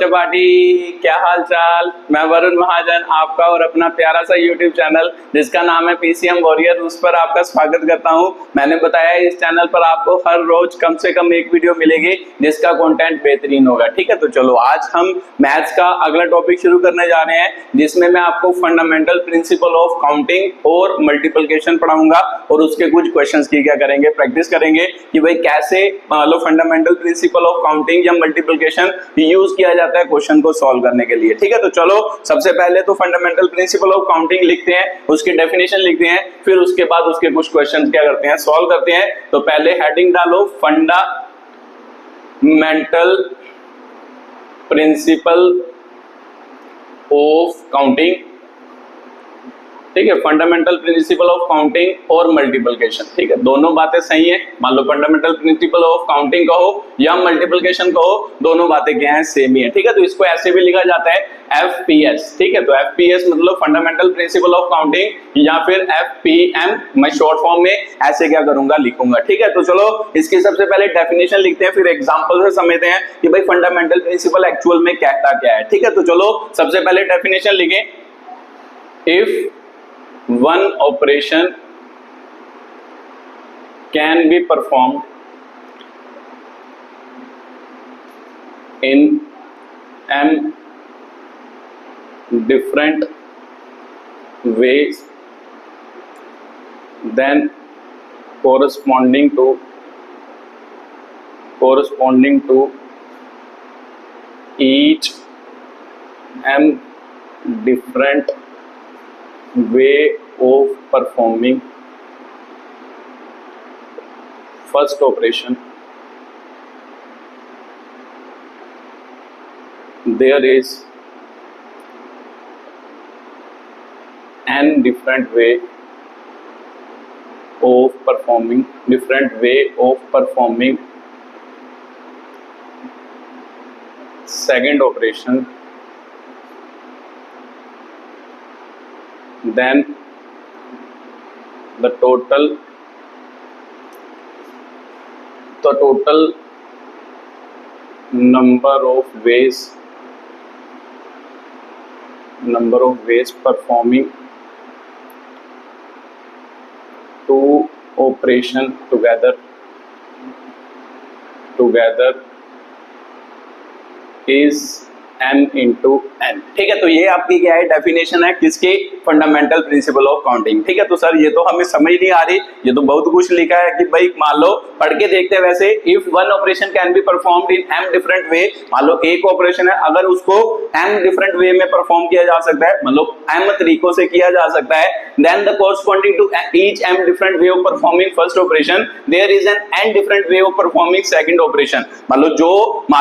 त्रिपाठी, क्या हाल चाल। मैं वरुण महाजन, आपका और अपना प्यारा सा YouTube चैनल जिसका नाम है PCM वॉरियर, उस पर आपका स्वागत करता हूं। मैंने बताया इस चैनल पर आपको हर रोज कम से कम एक वीडियो मिलेगी जिसका कंटेंट बेहतरीन होगा। ठीक है, तो चलो आज हम मैथ्स का अगला टॉपिक शुरू करने जा रहे हैं जिसमें मैं आपको फंडामेंटल प्रिंसिपल ऑफ काउंटिंग और मल्टीप्लिकेशन पढ़ाऊंगा और उसके कुछ क्वेश्चंस की क्या करेंगे, प्रैक्टिस करेंगे कि भाई कैसे मान लो फंडामेंटल प्रिंसिपल ऑफ काउंटिंग या मल्टीप्लिकेशन यूज किया जाता है क्वेश्चन को सॉल्व करने के लिए। ठीक है, तो चलो सबसे पहले तो फंडामेंटल प्रिंसिपल ऑफ काउंटिंग लिखते हैं, उसकी डेफिनेशन लिखते हैं, फिर उसके बाद उसके कुछ क्वेश्चन क्या करते हैं, सॉल्व करते हैं। तो पहले हेडिंग डालो फंडामेंटल प्रिंसिपल ऑफ काउंटिंग। ठीक है, फंडामेंटल प्रिंसिपल ऑफ काउंटिंग और मल्टीप्लिकेशन। ठीक है, दोनों बातें सही है। मान लो फंडामेंटल प्रिंसिपल ऑफ काउंटिंग कहो या मल्टीप्लिकेशन कहो, दोनों बातें क्या है, सेम ही है। ठीक है, तो इसको ऐसे भी लिखा जाता है FPS। ठीक है, तो FPS मतलब फंडामेंटल प्रिंसिपल ऑफ काउंटिंग या फिर FPM, मैं शॉर्ट फॉर्म में ऐसे क्या करूंगा, लिखूंगा। ठीक है, तो चलो इसकी सबसे पहले डेफिनेशन लिखते हैं, फिर एग्जांपल से समझते हैं कि भाई फंडामेंटल प्रिंसिपल एक्चुअल में कहता क्या है। ठीक है, तो चलो सबसे पहले डेफिनेशन लिखें। If one operation can be performed in m different ways, then corresponding to each m different way of performing first operation, there is n different way of performing second operation, then the total number of ways performing two operation together is m into n। ठीक है, तो ये आपकी क्या है, definition है किसकी, fundamental principle of counting. ठीक है, तो सर ये तो हमें समझ नहीं आ रही, ये तो बहुत कुछ लिखा है कि भाई मान लो पढ़ के देखते हैं। वैसे if one operation can be performed in m different वे, मान लो एक ऑपरेशन है, अगर उसको m डिफरेंट वे में परफॉर्म किया जा सकता है, मतलब m तरीकों से किया जा सकता है, then the corresponding to each m different way of performing first operation there is an n different way of performing second operation. मान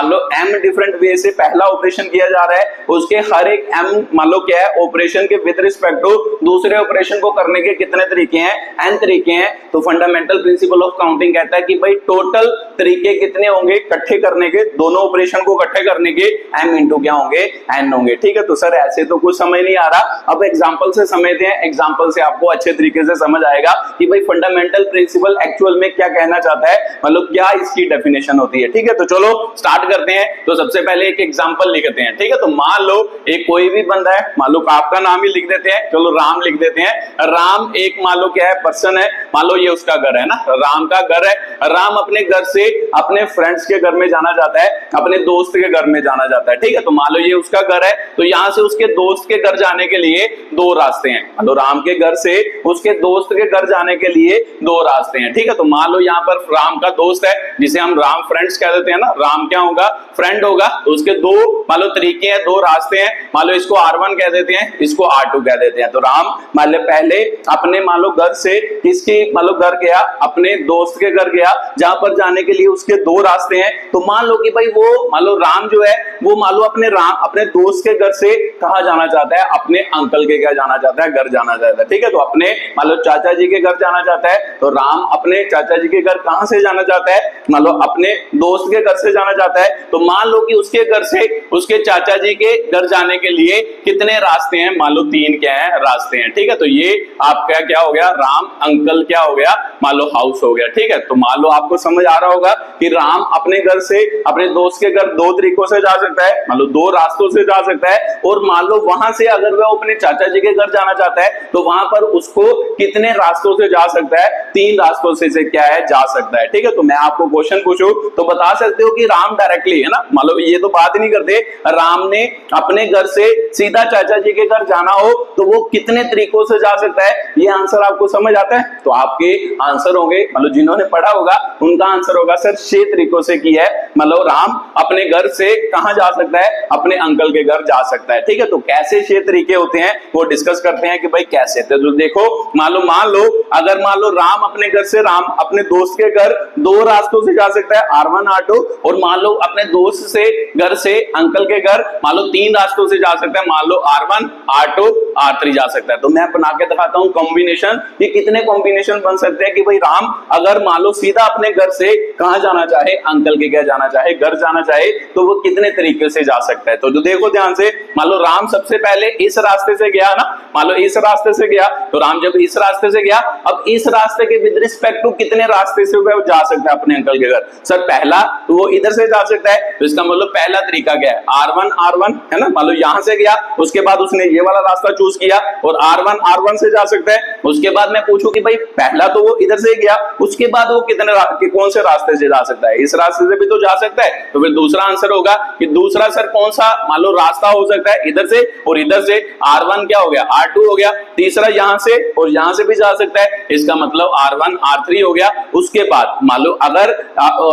लो m डिफरेंट वे से पहला ऑपरेशन किया जा रहा है, उसके हर एक m मान लो क्या है ऑपरेशन के विद रिस्पेक्ट टू दूसरे ऑपरेशन को करने के कितने तरीके हैं, n तरीके हैं। तो फंडामेंटल प्रिंसिपल ऑफ काउंटिंग कहता है कि भाई टोटल तरीके कितने होंगे इकट्ठे करने के, दोनों ऑपरेशन को इकट्ठे करने के, m इंटू क्या होंगे, n होंगे। ठीक है, तो सर ऐसे तो कुछ समझ नहीं आ रहा, अब एग्जांपल से समझते हैं, एग्जांपल से आपको अच्छे तरीके से समझ आएगा कि भाई फंडामेंटल प्रिंसिपल एक्चुअल में क्या कहना चाहता है, मतलब क्या इसकी डेफिनेशन होती है। ठीक है, तो चलो स्टार्ट करते हैं। तो सबसे पहले एक एग्जांपल लिखते हैं। ठीक है, तो मान लो एक कोई भी बंदा है, मान लो आपका नाम ही लिख देते हैं, चलो राम लिख देते हैं। राम एक मान लो क्या है, पर्सन है, मान लो ये उसका घर है ना, राम का घर है। राम अपने घर से अपने फ्रेंड्स के घर में जाना चाहता है, अपने दोस्त के घर में जाना चाहता है। ठीक है, तो मान लो ये उसका घर है, तो यहां से उसके दोस्त के घर जाने के लिए दो रास्ते हैं। मान लो राम के घर से उसके दोस्त के घर जाने के लिए दो रास्ते हैं। ठीक है, तो मान लो यहाँ पर राम का दोस्त है जिसे हम राम फ्रेंड्स कह देते हैं ना, राम क्या होगा, फ्रेंड होगा। तो उसके दो मान लो तरीके हैं, दो रास्ते हैं, मान लो इसको R1 कह देते हैं, इसको R2 कह देते हैं। तो राम मान लो पहले अपने मान लो घर से किसकी मान लो घर गया, अपने दोस्त के घर गया, जहां पर जाने के लिए उसके दो रास्ते हैं। तो मान लो कि भाई वो मान लो राम जो है वो मान लो अपने दोस्त के घर से कहा जाना चाहता है, अपने अंकल के क्या जाना चाहता है, घर जाना चाहता है। ठीक है, तो अपने मान लो चाचा जी के घर जाना चाहता है, तो राम अपने चाचा जी के घर कहां से जाना चाहता है, मान लो अपने दोस्त के घर से जाना चाहता है। तो मान लो कि उसके घर से उसके उसके चाचा जी के घर जाने के लिए कितने रास्ते हैं, मान लो 3 क्या है रास्ते हैं। ठीक है, तो ये आपका क्या हो गया, राम अंकल क्या हो गया, मान लो हाउस हो गया। ठीक है, तो मान लो आपको समझ आ रहा होगा कि राम अपने घर से अपने दोस्त के घर 2 तरीकों से जा सकता है, मान लो 2 रास्तों से जा सकता है। और मान लो वहां से अगर वह अपने चाचा जी के घर जाना चाहता है तो वहां पर उसको कितने रास्तों से जा सकता है, 3 रास्तों से क्या है जा सकता है। ठीक है, तो मैं आपको क्वेश्चन पूछूं तो बता सकते हो कि राम डायरेक्टली है ना, मान लो ये तो बात ही नहीं करते, राम ने अपने घर से सीधा चाचा जी के घर जाना हो तो वो कितने तरीकों से जा सकता है, ये आंसर आपको समझ आता है। तो आपके आंसर होंगे, मतलब जिन्होंने पढ़ा होगा उनका आंसर होगा सर 6 तरीकों से किया है, मतलब राम अपने घर से कहां जा सकता है, अपने अंकल के घर जा सकता है। ठीक है, तो कैसे 6 तरीके होते हैं वो डिस्कस करते हैं कि भाई कैसे। तो देखो मान लो अगर मान लो राम अपने घर से राम अपने दोस्त के घर 2 रास्तों से जा सकता है, R1 R2, और मान लो अपने दोस्त से घर से अंकल के घर मान लो 3 रास्तों से जा सकता है, मान लो R1 R2 R3 जा सकता है। तो मैं बना के दिखाता हूं कॉम्बिनेशन, ये कितने कॉम्बिनेशन बन सकते हैं कि भाई राम अगर मान लो सीधा अपने घर से कहां जाना चाहे, अंकल के घर जाना चाहे, घर जाना चाहे, तो वो कितने तरीके से जा सकता है। तो जो देखो ध्यान से, मान लो राम सबसे पहले इस रास्ते से गया ना, मान लो इस रास्ते से गया, तो राम जब इस रास्ते से गया, अब इस रास्ते के विद रिस्पेक्ट टू कितने रास्ते से वो जा सकता है अपने अंकल के घर, सर पहला तो वो इधर से जा सकता है, तो इसका मतलब पहला तरीका क्या है, R1 R1 है ना, मान लो यहां से गया, उसके बाद उसने ये वाला रास्ता चूज किया और R1 R1 से जा सकता है। उसके बाद मैं पूछूं कि भाई पहला तो वो इधर से गया, उसके बाद वो कौन से रास्ते से जा सकता है, इस रास्ते से भी तो जा सकता है, तो फिर दूसरा आंसर होगा कि दूसरा सर कौन सा मान लो रास्ता हो सकता है, इधर से और इधर से, R1 क्या हो गया, R2 हो गया, तीसरा यहां से और यहां से भी जा सकता है, इसका मतलब R1 R3 हो गया। उसके बाद मान लो अगर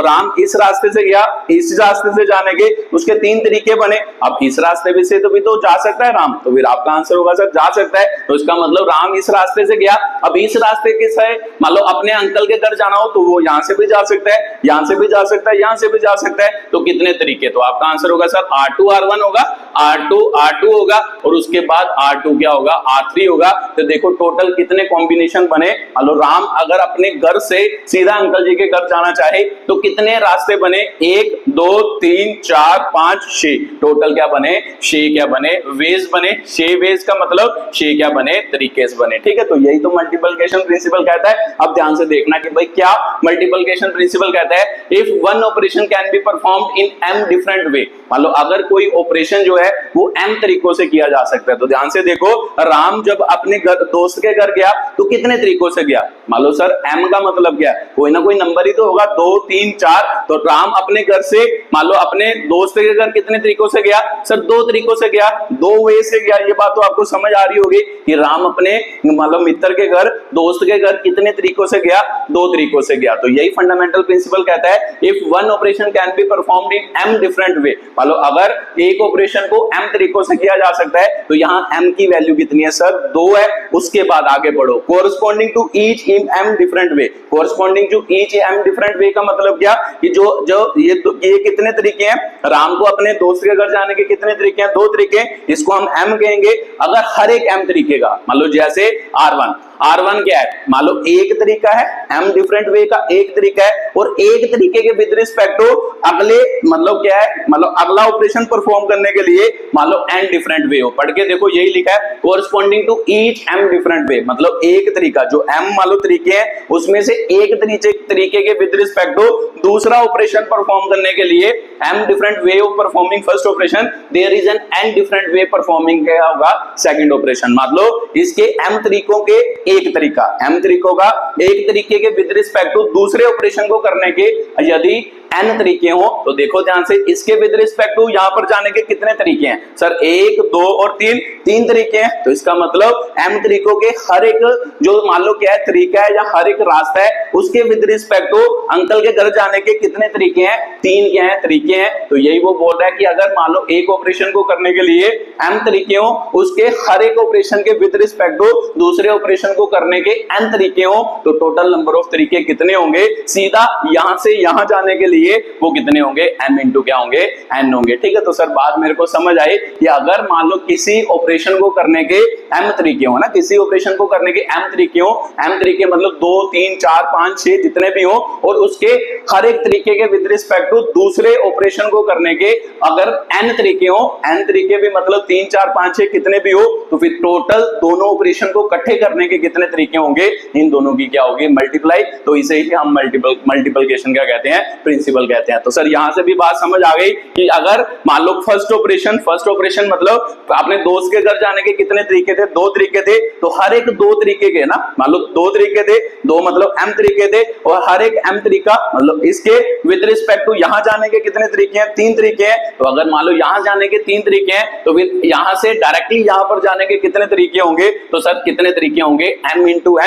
राम इस रास्ते से गया, इस रास्ते से जाने के उसके 3 तरीके बने, अब इस रास्ते भी से तो भी तो जा सकता है राम, तो फिर आपका आंसर होगा सर जा सकता है। तो इसका मतलब राम इस रास्ते से गया, अब इस रास्ते के से मान लो अपने अंकल के घर जाना हो तो वो यहां से भी जा सकता है, यहां से भी जा सकता है, यहां से भी जा सकता है, तो कितने तरीके, तो आपका आंसर होगा सर R2 R1 होगा, R2 R2 होगा और उसके बाद R2 क्या होगा, R3 होगा। तो देखो टोटल कितने कॉम्बिनेशन बने, मान लो राम अगर अपने घर से सीधा अंकल जी के घर जाना चाहे तो कितने रास्ते बने, 1 2 3 4 5 6, टोटल क्या बने, 6 क्या बने, वेज बने, 6 वेज का मतलब 6 क्या बने, तरीके बने। ठीक है, तो यही तो मल्टीप्लिकेशन प्रिंसिपल कहता है। अब ध्यान से देखना कि भाई क्या मल्टीप्लिकेशन प्रिंसिपल कहता है, if one operation can be performed in m different वे, मान लो अगर कोई ऑपरेशन जो है वो m तरीकों से किया जा सकता है। तो ध्यान से देखो राम जब अपने दोस्त के घर गया तो कितने तरीकों से गया, मान लो सर m का मतलब क्या है, कोई ना कोई नंबर ही तो होगा, 2 3 4, तो राम अपने घर से मान लो अपने दोस्त के घर कितने तरीकों से गया, सर 2 तरीकों से गया, 2 वे से गया। ये बात तो आपको समझ आ रही होगी कि राम अपने मान लो मित्र के घर, दोस्त के घर कितने तरीकों से गया, 2 तरीकों से गया। तो यही फंडामेंटल प्रिंसिपल कहता है, if one operation can be performed in m different वे, मान लो अगर एक ऑपरेशन को m तरीकों से किया जा सकता है तो यहाँ m की वैल्यू कितनी है, सर 2 है। उसके बाद आगे बढ़ो, corresponding to each in m different way, corresponding to each m different way का मतलब क्या कि जो ये कितने तरीके हैं, राम को अपने दोस्त के घर जाने के कितने तरीके हैं, 2 तरीके, इसको हम m कहेंगे। अगर हर एक m तरीके का मान लो जैसे R1 क्या है, मान लो एक तरीका है, m डिफरेंट वे का एक तरीका है, और एक तरीके के विद रिस्पेक्ट टू अगले मतलब क्या है, मतलब अगला ऑपरेशन परफॉर्म करने के लिए मान लो n डिफरेंट वे हो। पढ़ के देखो यही लिखा है, corresponding to each m different way, मतलब एक तरीका जो m मान लो तरीके हैं उसमें से एक तरीके के विद रिस्पेक्ट टू दूसरा ऑपरेशन परफॉर्म करने के लिए m different way of performing first operation, there is an n different way performing क्या होगा, सेकंड ऑपरेशन। मतलब इसके m तरीकों के एक तरीका, m तरीकों का एक तरीके के विद रिस्पेक्ट टू दूसरे ऑपरेशन को करने के यदि n तरीके हो, तो देखो ध्यान से इसके विद रिस्पेक्ट टू यहां पर जाने के कितने तरीके हैं, सर 1 2 और 3 तरीके हैं। तो इसका मतलब m तरीकों के हर एक जो मान लो क्या है तरीका है या हर एक रास्ता है उसके विद रिस्पेक्ट टू अंकल के घर जाने के कितने तरीके हैं, 3 क्या है तरीके हैं। तो यही वो बोल रहा है कि अगर मान लो एक ऑपरेशन को करने के लिए m तरीके हो, उसके हर एक ऑपरेशन के विद रिस्पेक्ट टू दूसरे ऑपरेशन को करने के n तरीके हो, तो टोटल नंबर ऑफ तरीके कितने होंगे, सीधा यहां से यहां जाने के लिए लिए वो कितने होंगे, m इंटू क्या होंगे, n होंगे। ठीक है, तो सर बात मेरे को समझ आई कि अगर मान लो किसी ऑपरेशन को करने के m तरीके हो ना, किसी ऑपरेशन को करने के m तरीके हो, m तरीके मतलब 2 3 4 5 6 जितने भी हो, और उसके हर एक तरीके के विद रिस्पेक्ट टू दूसरे ऑपरेशन को करने के अगर n तरीके हो, n तरीके भी मतलब 3 4 5 6 कितने भी हो, तो फिर टोटल दोनों ऑपरेशन को इकट्ठे करने के कितने तरीके होंगे, इन दोनों की क्या होगी, मल्टीप्लाई। तो इसे ही हम मल्टीप्लिकेशन क्या कहते हैं, प्रिंसिपल कहते हैं। तो सर यहां से भी बात समझ आ गई कि अगर मान लो फर्स्ट ऑपरेशन मतलब आपने दोस्त के घर जाने के कितने तरीके थे, 2 तरीके थे, तो हर एक 2 तरीके के ना, मान लो 2 तरीके थे, 2 मतलब m तरीके थे, और हर एक m तरीका मतलब इसके विद रिस्पेक्ट टू यहां जाने के कितने तरीके हैं, 3 तरीके हैं। तो अगर मान लो यहां जाने के 3 तरीके हैं, तो फिर यहां से डायरेक्टली यहां पर जाने के कितने तरीके होंगे, तो सर कितने तरीके होंगे, m इंटू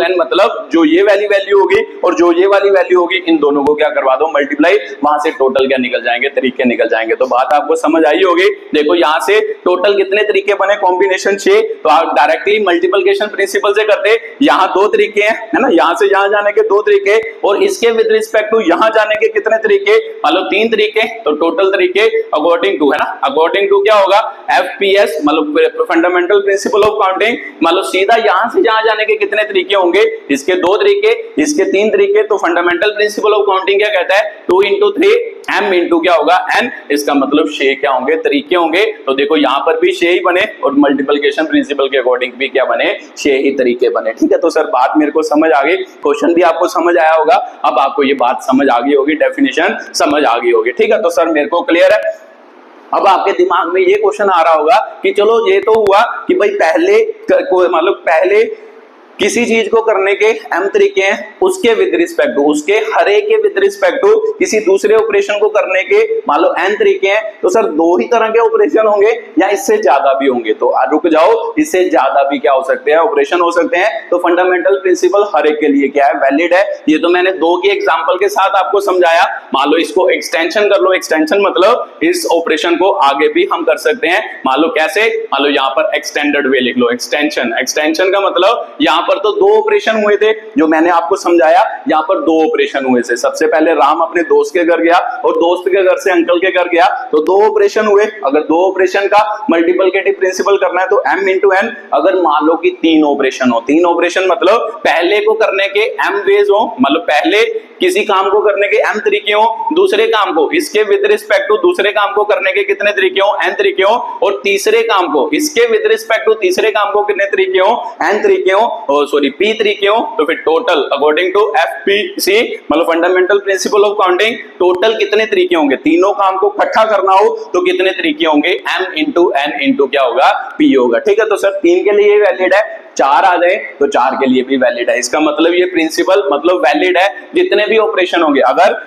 n मतलब जो ये वाली वैल्यू होगी और जो ये वाली वैल्यू होगी, इन दोनों को क्या करवा दो, मल्टीप्लाई, वहां से टोटल क्या निकल जाएंगे, तरीके निकल जाएंगे। तो बात आपको समझ आई होगी। देखो यहां से टोटल कितने तरीके बने, कॉम्बिनेशन 6, तो आप डायरेक्टली मल्टीप्लिकेशन प्रिंसिपल से करते, यहां 2 तरीके हैं, है ना, यहां से यहां जाने के 2 तरीके, और इसके विद रिस्पेक्ट टू यहां जाने के कितने तरीके, मान लो 3 तरीके, तो टोटल तरीके अकॉर्डिंग टू, है ना, अकॉर्डिंग टू क्या होगा, एफपीएस मतलब फंडामेंटल प्रिंसिपल ऑफ काउंटिंग, मान लो सीधा यहां से यहां जाने के कितने तरीके होंगे, इसके 2 तरीके, इसके 3 तरीके, तो फंडामेंटल प्रिंसिपल ऑफ काउंटिंग क्या कहता है, 2 इंटू 3 m इंटू क्या होगा n, इसका मतलब 6 क्या होंगे, तरीके होंगे। तो देखो यहां पर भी 6 ही बने और मल्टीप्लिकेशन प्रिंसिपल के अकॉर्डिंग भी क्या बने, 6 ही तरीके बने। ठीक है, तो सर बात मेरे को समझ आ गई, क्वेश्चन भी आपको समझ आया होगा, अब आपको ये बात समझ आ गई होगी, डेफिनेशन समझ आ गई होगी। ठीक है, तो सर मेरे को क्लियर है। अब आपके दिमाग में ये क्वेश्चन आ रहा होगा कि चलो ये तो हुआ कि भाई पहले मतलब पहले किसी चीज को करने के m तरीके हैं, उसके विद रिस्पेक्ट टू, उसके हर एक के विद रिस्पेक्ट टू किसी दूसरे ऑपरेशन को करने के मान लो n तरीके हैं, तो सर 2 ही तरह के ऑपरेशन होंगे या इससे ज्यादा भी होंगे, तो रुक जाओ, इससे ज्यादा भी क्या हो सकते हैं, ऑपरेशन हो सकते हैं। तो फंडामेंटल प्रिंसिपल हर एक के लिए क्या है, वैलिड है। ये तो मैंने 2 की एग्जांपल के साथ आपको समझाया। मान लो इसको एक्सटेंशन कर लो, एक्सटेंशन मतलब इस ऑपरेशन को आगे भी हम कर सकते हैं। मान लो कैसे, मान लो यहाँ पर एक्सटेंडेड वे लिख लो, एक्सटेंशन का मतलब यहाँ पर तो 2 ऑपरेशन हुए थे जो मैंने आपको समझाया, यहाँ पर 2 ऑपरेशन हुए थे। सबसे पहले राम अपने दोस्त के घर गया और दोस्त के घर से अंकल के घर गया, तो 2 ऑपरेशन हुए। अगर 2 ऑपरेशन का मल्टीप्लिकेटिव प्रिंसिपल करना है तो m इंटू n। अगर मान लो कि 3 ऑपरेशन हो, 3 ऑपरेशन मतलब पहले को करने के m वेज हो, मतलब पहले किसी काम को करने के m तरीके हो, दूसरे काम को इसके विद रिस्पेक्ट टू दूसरे काम को करने के कितने तरीके हो, n तरीके हो, और तीसरे काम को इसके विद रिस्पेक्ट टू तीसरे काम को कितने तरीके हो, n तरीके हो, सॉरी p तरीके हो। तो फिर टोटल अकॉर्डिंग टू एफपीसी मतलब fundamental principle of counting, total कितने तरीके होंगे, तीनों काम को इकट्ठा करना हो तो कितने तरीके होंगे, m इंटू n इंटू क्या होगा, p होगा। ठीक है, तो सर 3 के लिए वैलिड है, 4 आ जाए तो 4 के लिए भी वैलिड है। इसका मतलब ये प्रिंसिपल मतलब वैलिड है, जितने भी ऑपरेशन होंगे, अगर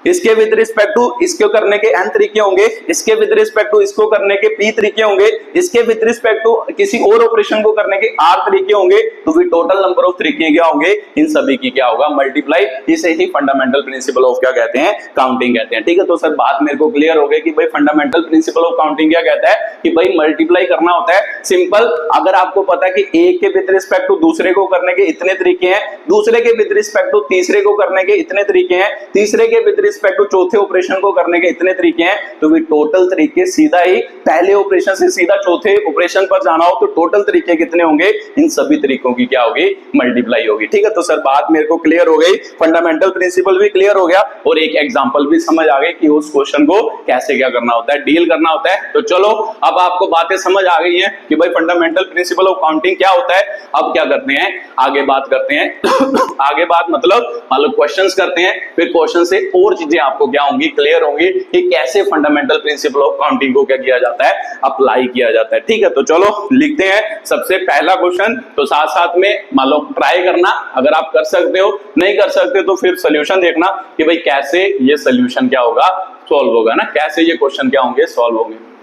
इसके विद रिस्पेक्ट टू इसको करने के n तरीके होंगे, इसके विद रिस्पेक्ट टू इसको करने के p तरीके होंगे, इसके विद रिस्पेक्ट टू किसी और ऑपरेशन को करने के r तरीके होंगे, तो फिर टोटल नंबर ऑफ तरीके क्या होंगे, इन सभी की क्या होगा, मल्टीप्लाई। इसे ही फंडामेंटल प्रिंसिपल ऑफ क्या कहते हैं, काउंटिंग कहते हैं। ठीक है, तो सर बात मेरे को क्लियर हो गई कि भाई फंडामेंटल प्रिंसिपल ऑफ काउंटिंग क्या कहता है कि भाई मल्टीप्लाई करना होता है। सिंपल, अगर आपको पता है कि एक के विद रिस्पेक्ट टू दूसरे को करने के इतने तरीके हैं, दूसरे के विद रिस्पेक्ट टू तीसरे को करने के इतने तरीके हैं, तीसरे के विद रिस्पेक्ट टू चौथे ऑपरेशन को करने के इतने तरीके हैं, तो भी टोटल तरीके सीधा ही पहले ऑपरेशन से सीधा चौथे ऑपरेशन पर जाना हो तो टोटल तरीके कितने होंगे, इन सभी तरीकों की क्या होगी, मल्टीप्लाई होगी। ठीक है, तो सर बात मेरे को क्लियर हो गई, फंडामेंटल प्रिंसिपल भी क्लियर हो गया और एक एग्जांपल भी समझ आ गई कि उस क्वेश्चन को कैसे क्या करना होता है, डील करना होता है। तो चलो अब आपको बातें समझ आ गई हैं कि भाई फंडामेंटल प्रिंसिपल ऑफ काउंटिंग क्या होता है। अब क्या करते हैं, आगे बात करते हैं आगे बात मतलब क्वेश्चंस करते हैं, फिर क्वेश्चन से और चीजें आपको क्या होंगी, क्लियर होंगी कि कैसे फंडामेंटल प्रिंसिपल ऑफ काउंटिंग को क्या किया जाता है, अप्लाई किया जाता है। ठीक है, तो चलो लिखते हैं सबसे पहला क्वेश्चन, तो साथ साथ में मान लो ट्राई करना, अगर आप कर सकते हो, नहीं कर सकते तो फिर सोल्यूशन देखना कि भाई कैसे ये सोल्यूशन क्या होगा, सॉल्व होगा ना, कैसे ये क्वेश्चन क्या होंगे, सॉल्व होंगे।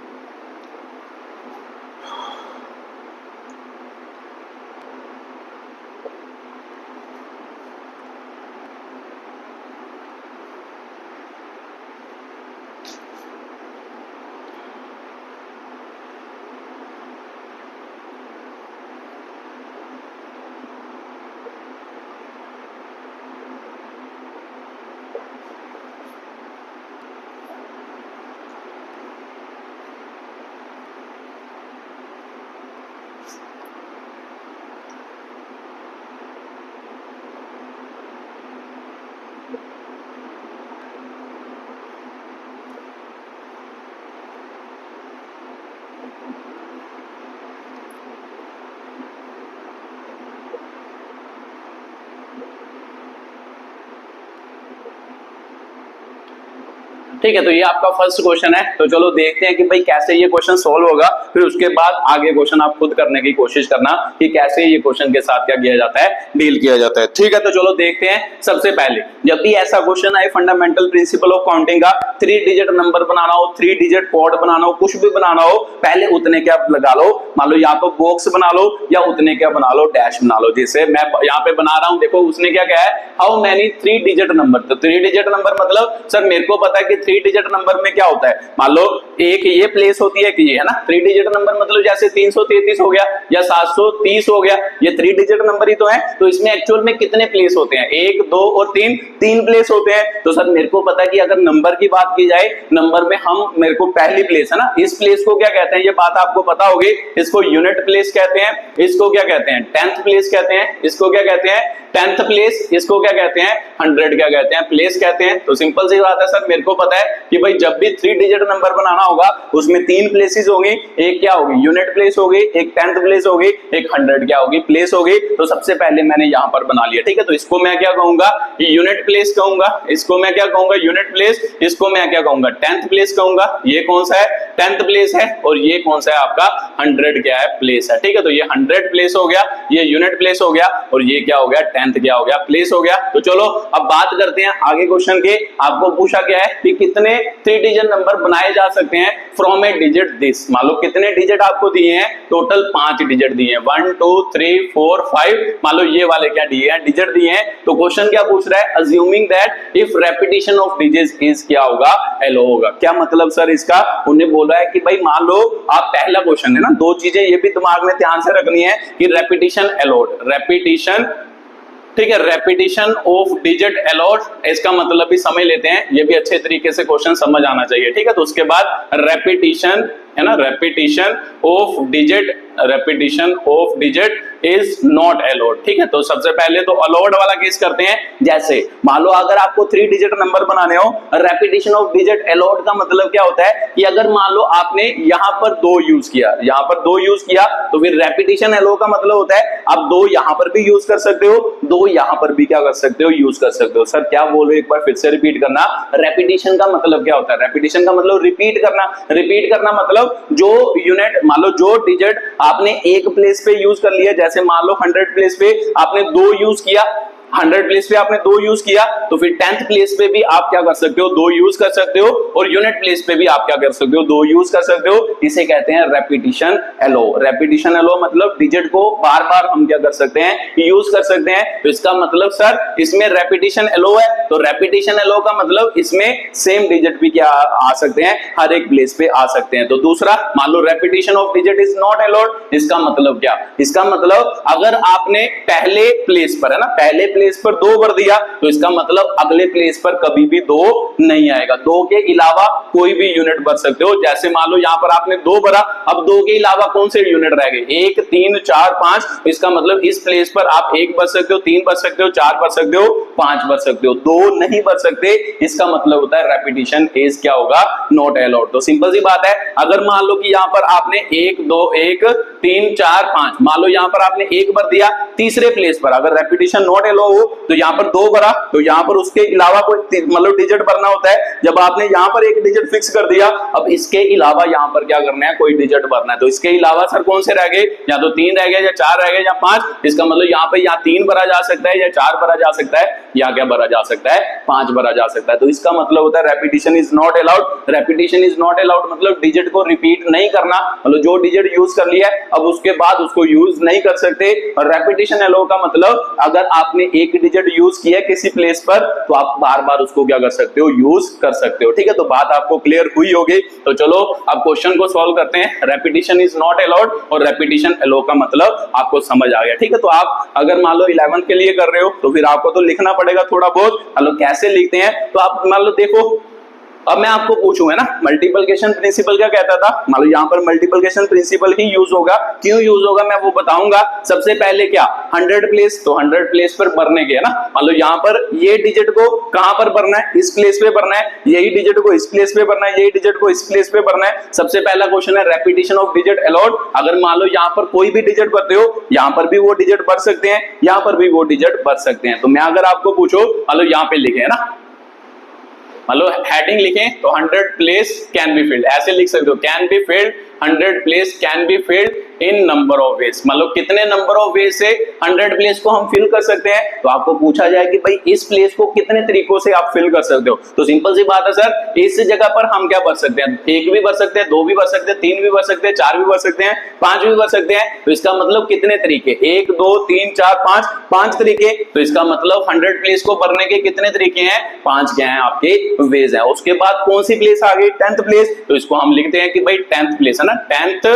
ठीक है, तो ये आपका फर्स्ट क्वेश्चन है। तो चलो देखते हैं कि भाई कैसे ये क्वेश्चन सॉल्व होगा, फिर उसके बाद आगे क्वेश्चन आप खुद करने की कोशिश करना कि कैसे ये क्वेश्चन के साथ क्या किया जाता है, डील किया जाता है। ठीक है, तो चलो देखते हैं। सबसे पहले जब भी ऐसा क्वेश्चन आए फंडामेंटल प्रिंसिपल ऑफ काउंटिंग का, 3 डिजिट नंबर बनाना हो, 3 डिजिट कोड बनाना हो, कुछ भी बनाना हो, पहले उतने क्या लगा लो, मान लो या तो बॉक्स बना लो या उतने क्या बना लो, डैश बना लो। जैसे मैं यहाँ पे बना रहा हूं, देखो उसने क्या कहा है, हाउ मेनी 3 डिजिट नंबर। तो 3 डिजिट नंबर मतलब सर मेरे को पता है कि 3 डिजिट नंबर में क्या होता है, मान लो एक ये प्लेस होती है कि ये है ना 3 डिजिट नंबर, मतलब जैसे 333 हो गया या 730 हो गया, ये 3 डिजिट नंबर ही तो है। तो इसमें एक्चुअल में कितने प्लेस होते हैं, 1 2 और 3 प्लेस होते हैं। तो सर मेरे को पता है कि अगर नंबर की बात की जाए, नंबर में हम मेरे को पहली प्लेस है ना, इस प्लेस को क्या कहते हैं, ये बात आपको पता होगी, इसको यूनिट प्लेस कहते हैं, इसको क्या कहते हैं 10th प्लेस कहते हैं, इसको क्या कहते हैं 10th प्लेस, इसको क्या कहते हैं 100 क्या कहते हैं प्लेस कहते हैं। तो सिंपल सी बात है सर, मेरे को पता है कि भाई जब भी 3 डिजिट नंबर बनाना होगा उसमें 3 प्लेसेस होंगी, एक क्या होगी यूनिट प्लेस होगी, एक 10th प्लेस होगी, एक 100 क्या होगी प्लेस होगी। तो सबसे पहले मैंने यहां पर बना लिया। ठीक है, तो इसको मैं क्या कहूंगा, यूनिट प्लेस कहूंगा, इसको मैं क्या कहूंगा यूनिट प्लेस, इसको मैं क्या कहूंगा 10th प्लेस कहूंगा। ये कौन सा है 10th प्लेस है, और ये कौन सा है आपका 100 क्या है प्लेस है। ठीक है, तो ये 100 प्लेस हो गया, ये यूनिट प्लेस हो गया, और ये क्या हो गया 10th क्या हो गया प्लेस हो गया। तो चलो अब बात करते हैं आगे क्वेश्चन के। आपको पूछा गया है कि कितने 3 डिजिट नंबर बनाए जा सकते हैं फ्रॉम ए डिजिट दिस। मान लो कितने डिजिट आपको दिए हैं, टोटल 5 डिजिट दिए हैं, 1 2 3 4 5, मान लो ये वाले क्या दिए हैं डिजिट दिए हैं। तो क्वेश्चन क्या पूछ रहा है, assuming that if repetition of digits is क्या होगा, एलो होगा। क्या मतलब सर इसका, उन्हें बोला है कि भाई मान लो आप पहला क्वेश्चन है ना, 2 चीजें ये भी दिमाग में ध्यान से रखनी है कि रेपिटेशन एलोड, रेपिटेशन, ठीक है, रेपिटेशन ऑफ डिजिट अलाउड, इसका मतलब भी समझ लेते हैं, ये भी अच्छे तरीके से क्वेश्चन समझ आना चाहिए। ठीक है, तो उसके बाद रेपिटेशन है ना, repetition of digit, repetition of digit is not allowed. ठीक है, तो सबसे पहले तो अलाउड वाला केस करते हैं। जैसे मान लो अगर आपको 3 डिजिट नंबर बनाने हो, रेपिटेशन ऑफ डिजिट अलाउड का मतलब क्या होता है कि अगर मान लो आपने यहां पर 2 यूज किया, यहां पर 2 यूज किया, तो फिर रेपिटेशन अलाउ का मतलब होता है आप 2 यहां पर भी यूज कर सकते हो, 2 यहां पर भी क्या कर सकते हो यूज कर सकते हो। सर क्या बोलो, एक बार फिर से रिपीट करना। रेपिटेशन का मतलब क्या होता है, रेपिटेशन का मतलब रिपीट करना, रिपीट करना मतलब जो यूनिट, मान लो जो डिजिट आपने एक प्लेस पे यूज कर लिया, जैसे मान लो 100 प्लेस पे आपने 2 यूज किया, 100 प्लेस पे आपने 2 यूज किया, तो फिर 10th प्लेस पे भी आप क्या कर सकते हो 2 यूज कर सकते हो, और यूनिट प्लेस पे भी आप क्या कर सकते हो 2 यूज कर सकते हो। इसे कहते हैं रेपिटेशन एलो। रेपिटेशन एलो मतलब डिजिट को बार बार हम क्या कर सकते हैं यूज कर सकते हैं। तो इसका मतलब सर इसमें रेपिटेशन एलो है, तो रेपिटेशन एलो का मतलब इसमें सेम डिजिट भी क्या आ सकते हैं, हर एक प्लेस पे आ सकते हैं। तो दूसरा, मान लो repetition of digit is not allowed, इसका मतलब क्या, इसका मतलब अगर आपने पहले प्लेस पर है ना, पहले प्लेस पर 2 भर दिया, तो इसका मतलब अगले प्लेस पर कभी भी 2 नहीं आएगा, 2 के अलावा कोई भी यूनिट भर सकते हो। जैसे मान लो यहां पर आपने 2 भरा, अब 2 के अलावा कौन से यूनिट रह गए, 1 3 4 5, इसका मतलब इस प्लेस पर आप 1 भर सकते हो, 3 भर सकते हो, 4 भर सकते हो, 5 भर सकते हो, 2 नहीं भर सकते। इसका मतलब होता है रेपिटेशन इज क्या होगा, नॉट अलाउड। तो सिंपल सी बात है, अगर मान लो कि यहां पर आपने 1 2 1 3 4 5, मान लो यहां पर आपने 1 भर दिया, तीसरे प्लेस पर अगर रेपिटेशन नॉट अलाउड हो तो यहां पर 2 भरा, तो यहां पर उसके अलावा कोई मतलब डिजिट भरना होता है। जब आपने यहां पर एक डिजिट फिक्स कर दिया, अब इसके अलावा यहां पर क्या करना है, कोई डिजिट भरना है। तो इसके अलावा सर कौन से रह गए, या तो 3 रह गए, या 4 रह गए, या 5। इसका मतलब यहां पे या 3 भरा जा सकता है, या 4 भरा जा सकता है, या क्या भरा जा सकता है 5 भरा जा सकता है। तो इसका मतलब होता है repetition is not allowed. Repetition is not allowed मतलब डिजिट को रिपीट नहीं करना, मतलब जो डिजिट यूज कर लिया है अब उसके बाद उसको यूज नहीं कर सकते। और रेपिटेशन अलाउ का मतलब अगर आपने एक डिजिट यूज किया किसी प्लेस पर, तो आप बार बार उसको क्या कर सकते हो, यूज कर सकते हो। ठीक है, तो बात आपको क्लियर हुई होगी। तो चलो अब क्वेश्चन को सॉल्व करते हैं। रेपिटेशन इज नॉट अलाउड और रेपिटेशन अलाउ का मतलब आपको समझ आ गया। ठीक है, तो आप अगर मान लो 11th के लिए कर रहे हो तो फिर आपको तो लिखना पड़ेगा थोड़ा बहुत। मतलब कैसे लिखते हैं, तो आप मान लो देखो अब मैं आपको पूछूंगा ना मल्टीप्लिकेशन प्रिंसिपल क्या कहता था, मान लो यहाँ पर मल्टीप्लिकेशन प्रिंसिपल ही यूज होगा, क्यों यूज होगा मैं वो बताऊंगा। सबसे पहले क्या 100 प्लेस, तो 100 प्लेस पर भरने के है ना, मान लो यहाँ पर ये डिजिट को कहां पर भरना है, इस प्लेस पे भरना है, यही डिजिट को इस प्लेस पे भरना है, यही डिजिट को इस प्लेस पे भरना है। सबसे पहला क्वेश्चन है रेपिटेशन ऑफ डिजिट अलाउड। अगर मान लो यहाँ पर कोई भी डिजिट भरते हो, यहाँ पर भी वो डिजिट भर सकते हैं, यहाँ पर भी वो डिजिट भर सकते हैं। तो मैं अगर आपको पूछो, मान लो यहाँ पे लिखे है ना, मान लो हेडिंग लिखें तो 100 प्लेस कैन बी फिल्ड, ऐसे लिख सकते हो, can be filled 100 place can be filled in number of veg, मतलब कितने नंबर ऑफ वेज से 100 प्लेस को हम फिल कर सकते हैं। तो आपको पूछा जाए कि भाई इस प्लेस को कितने तरीकों से आप फिल कर सकते हो, तो सिंपल सी बात है सर, इस जगह पर हम क्या भर सकते हैं, एक भी भर सकते हैं, दो भी भर सकते हैं, तीन भी भर सकते हैं, चार भी भर सकते हैं, पांच भी भर सकते हैं। तो इसका मतलब कितने तरीके, 1 2 3 4 5, 5 तरीके। तो इसका मतलब 100 प्लेस को भरने के कितने तरीके हैं, 5 क्या हैं आपके वेज है। उसके बाद कौन सी प्लेस आ गई, 10th प्लेस, तो इसको हम लिखते हैं कि भाई 10th प्लेस है ना, 10th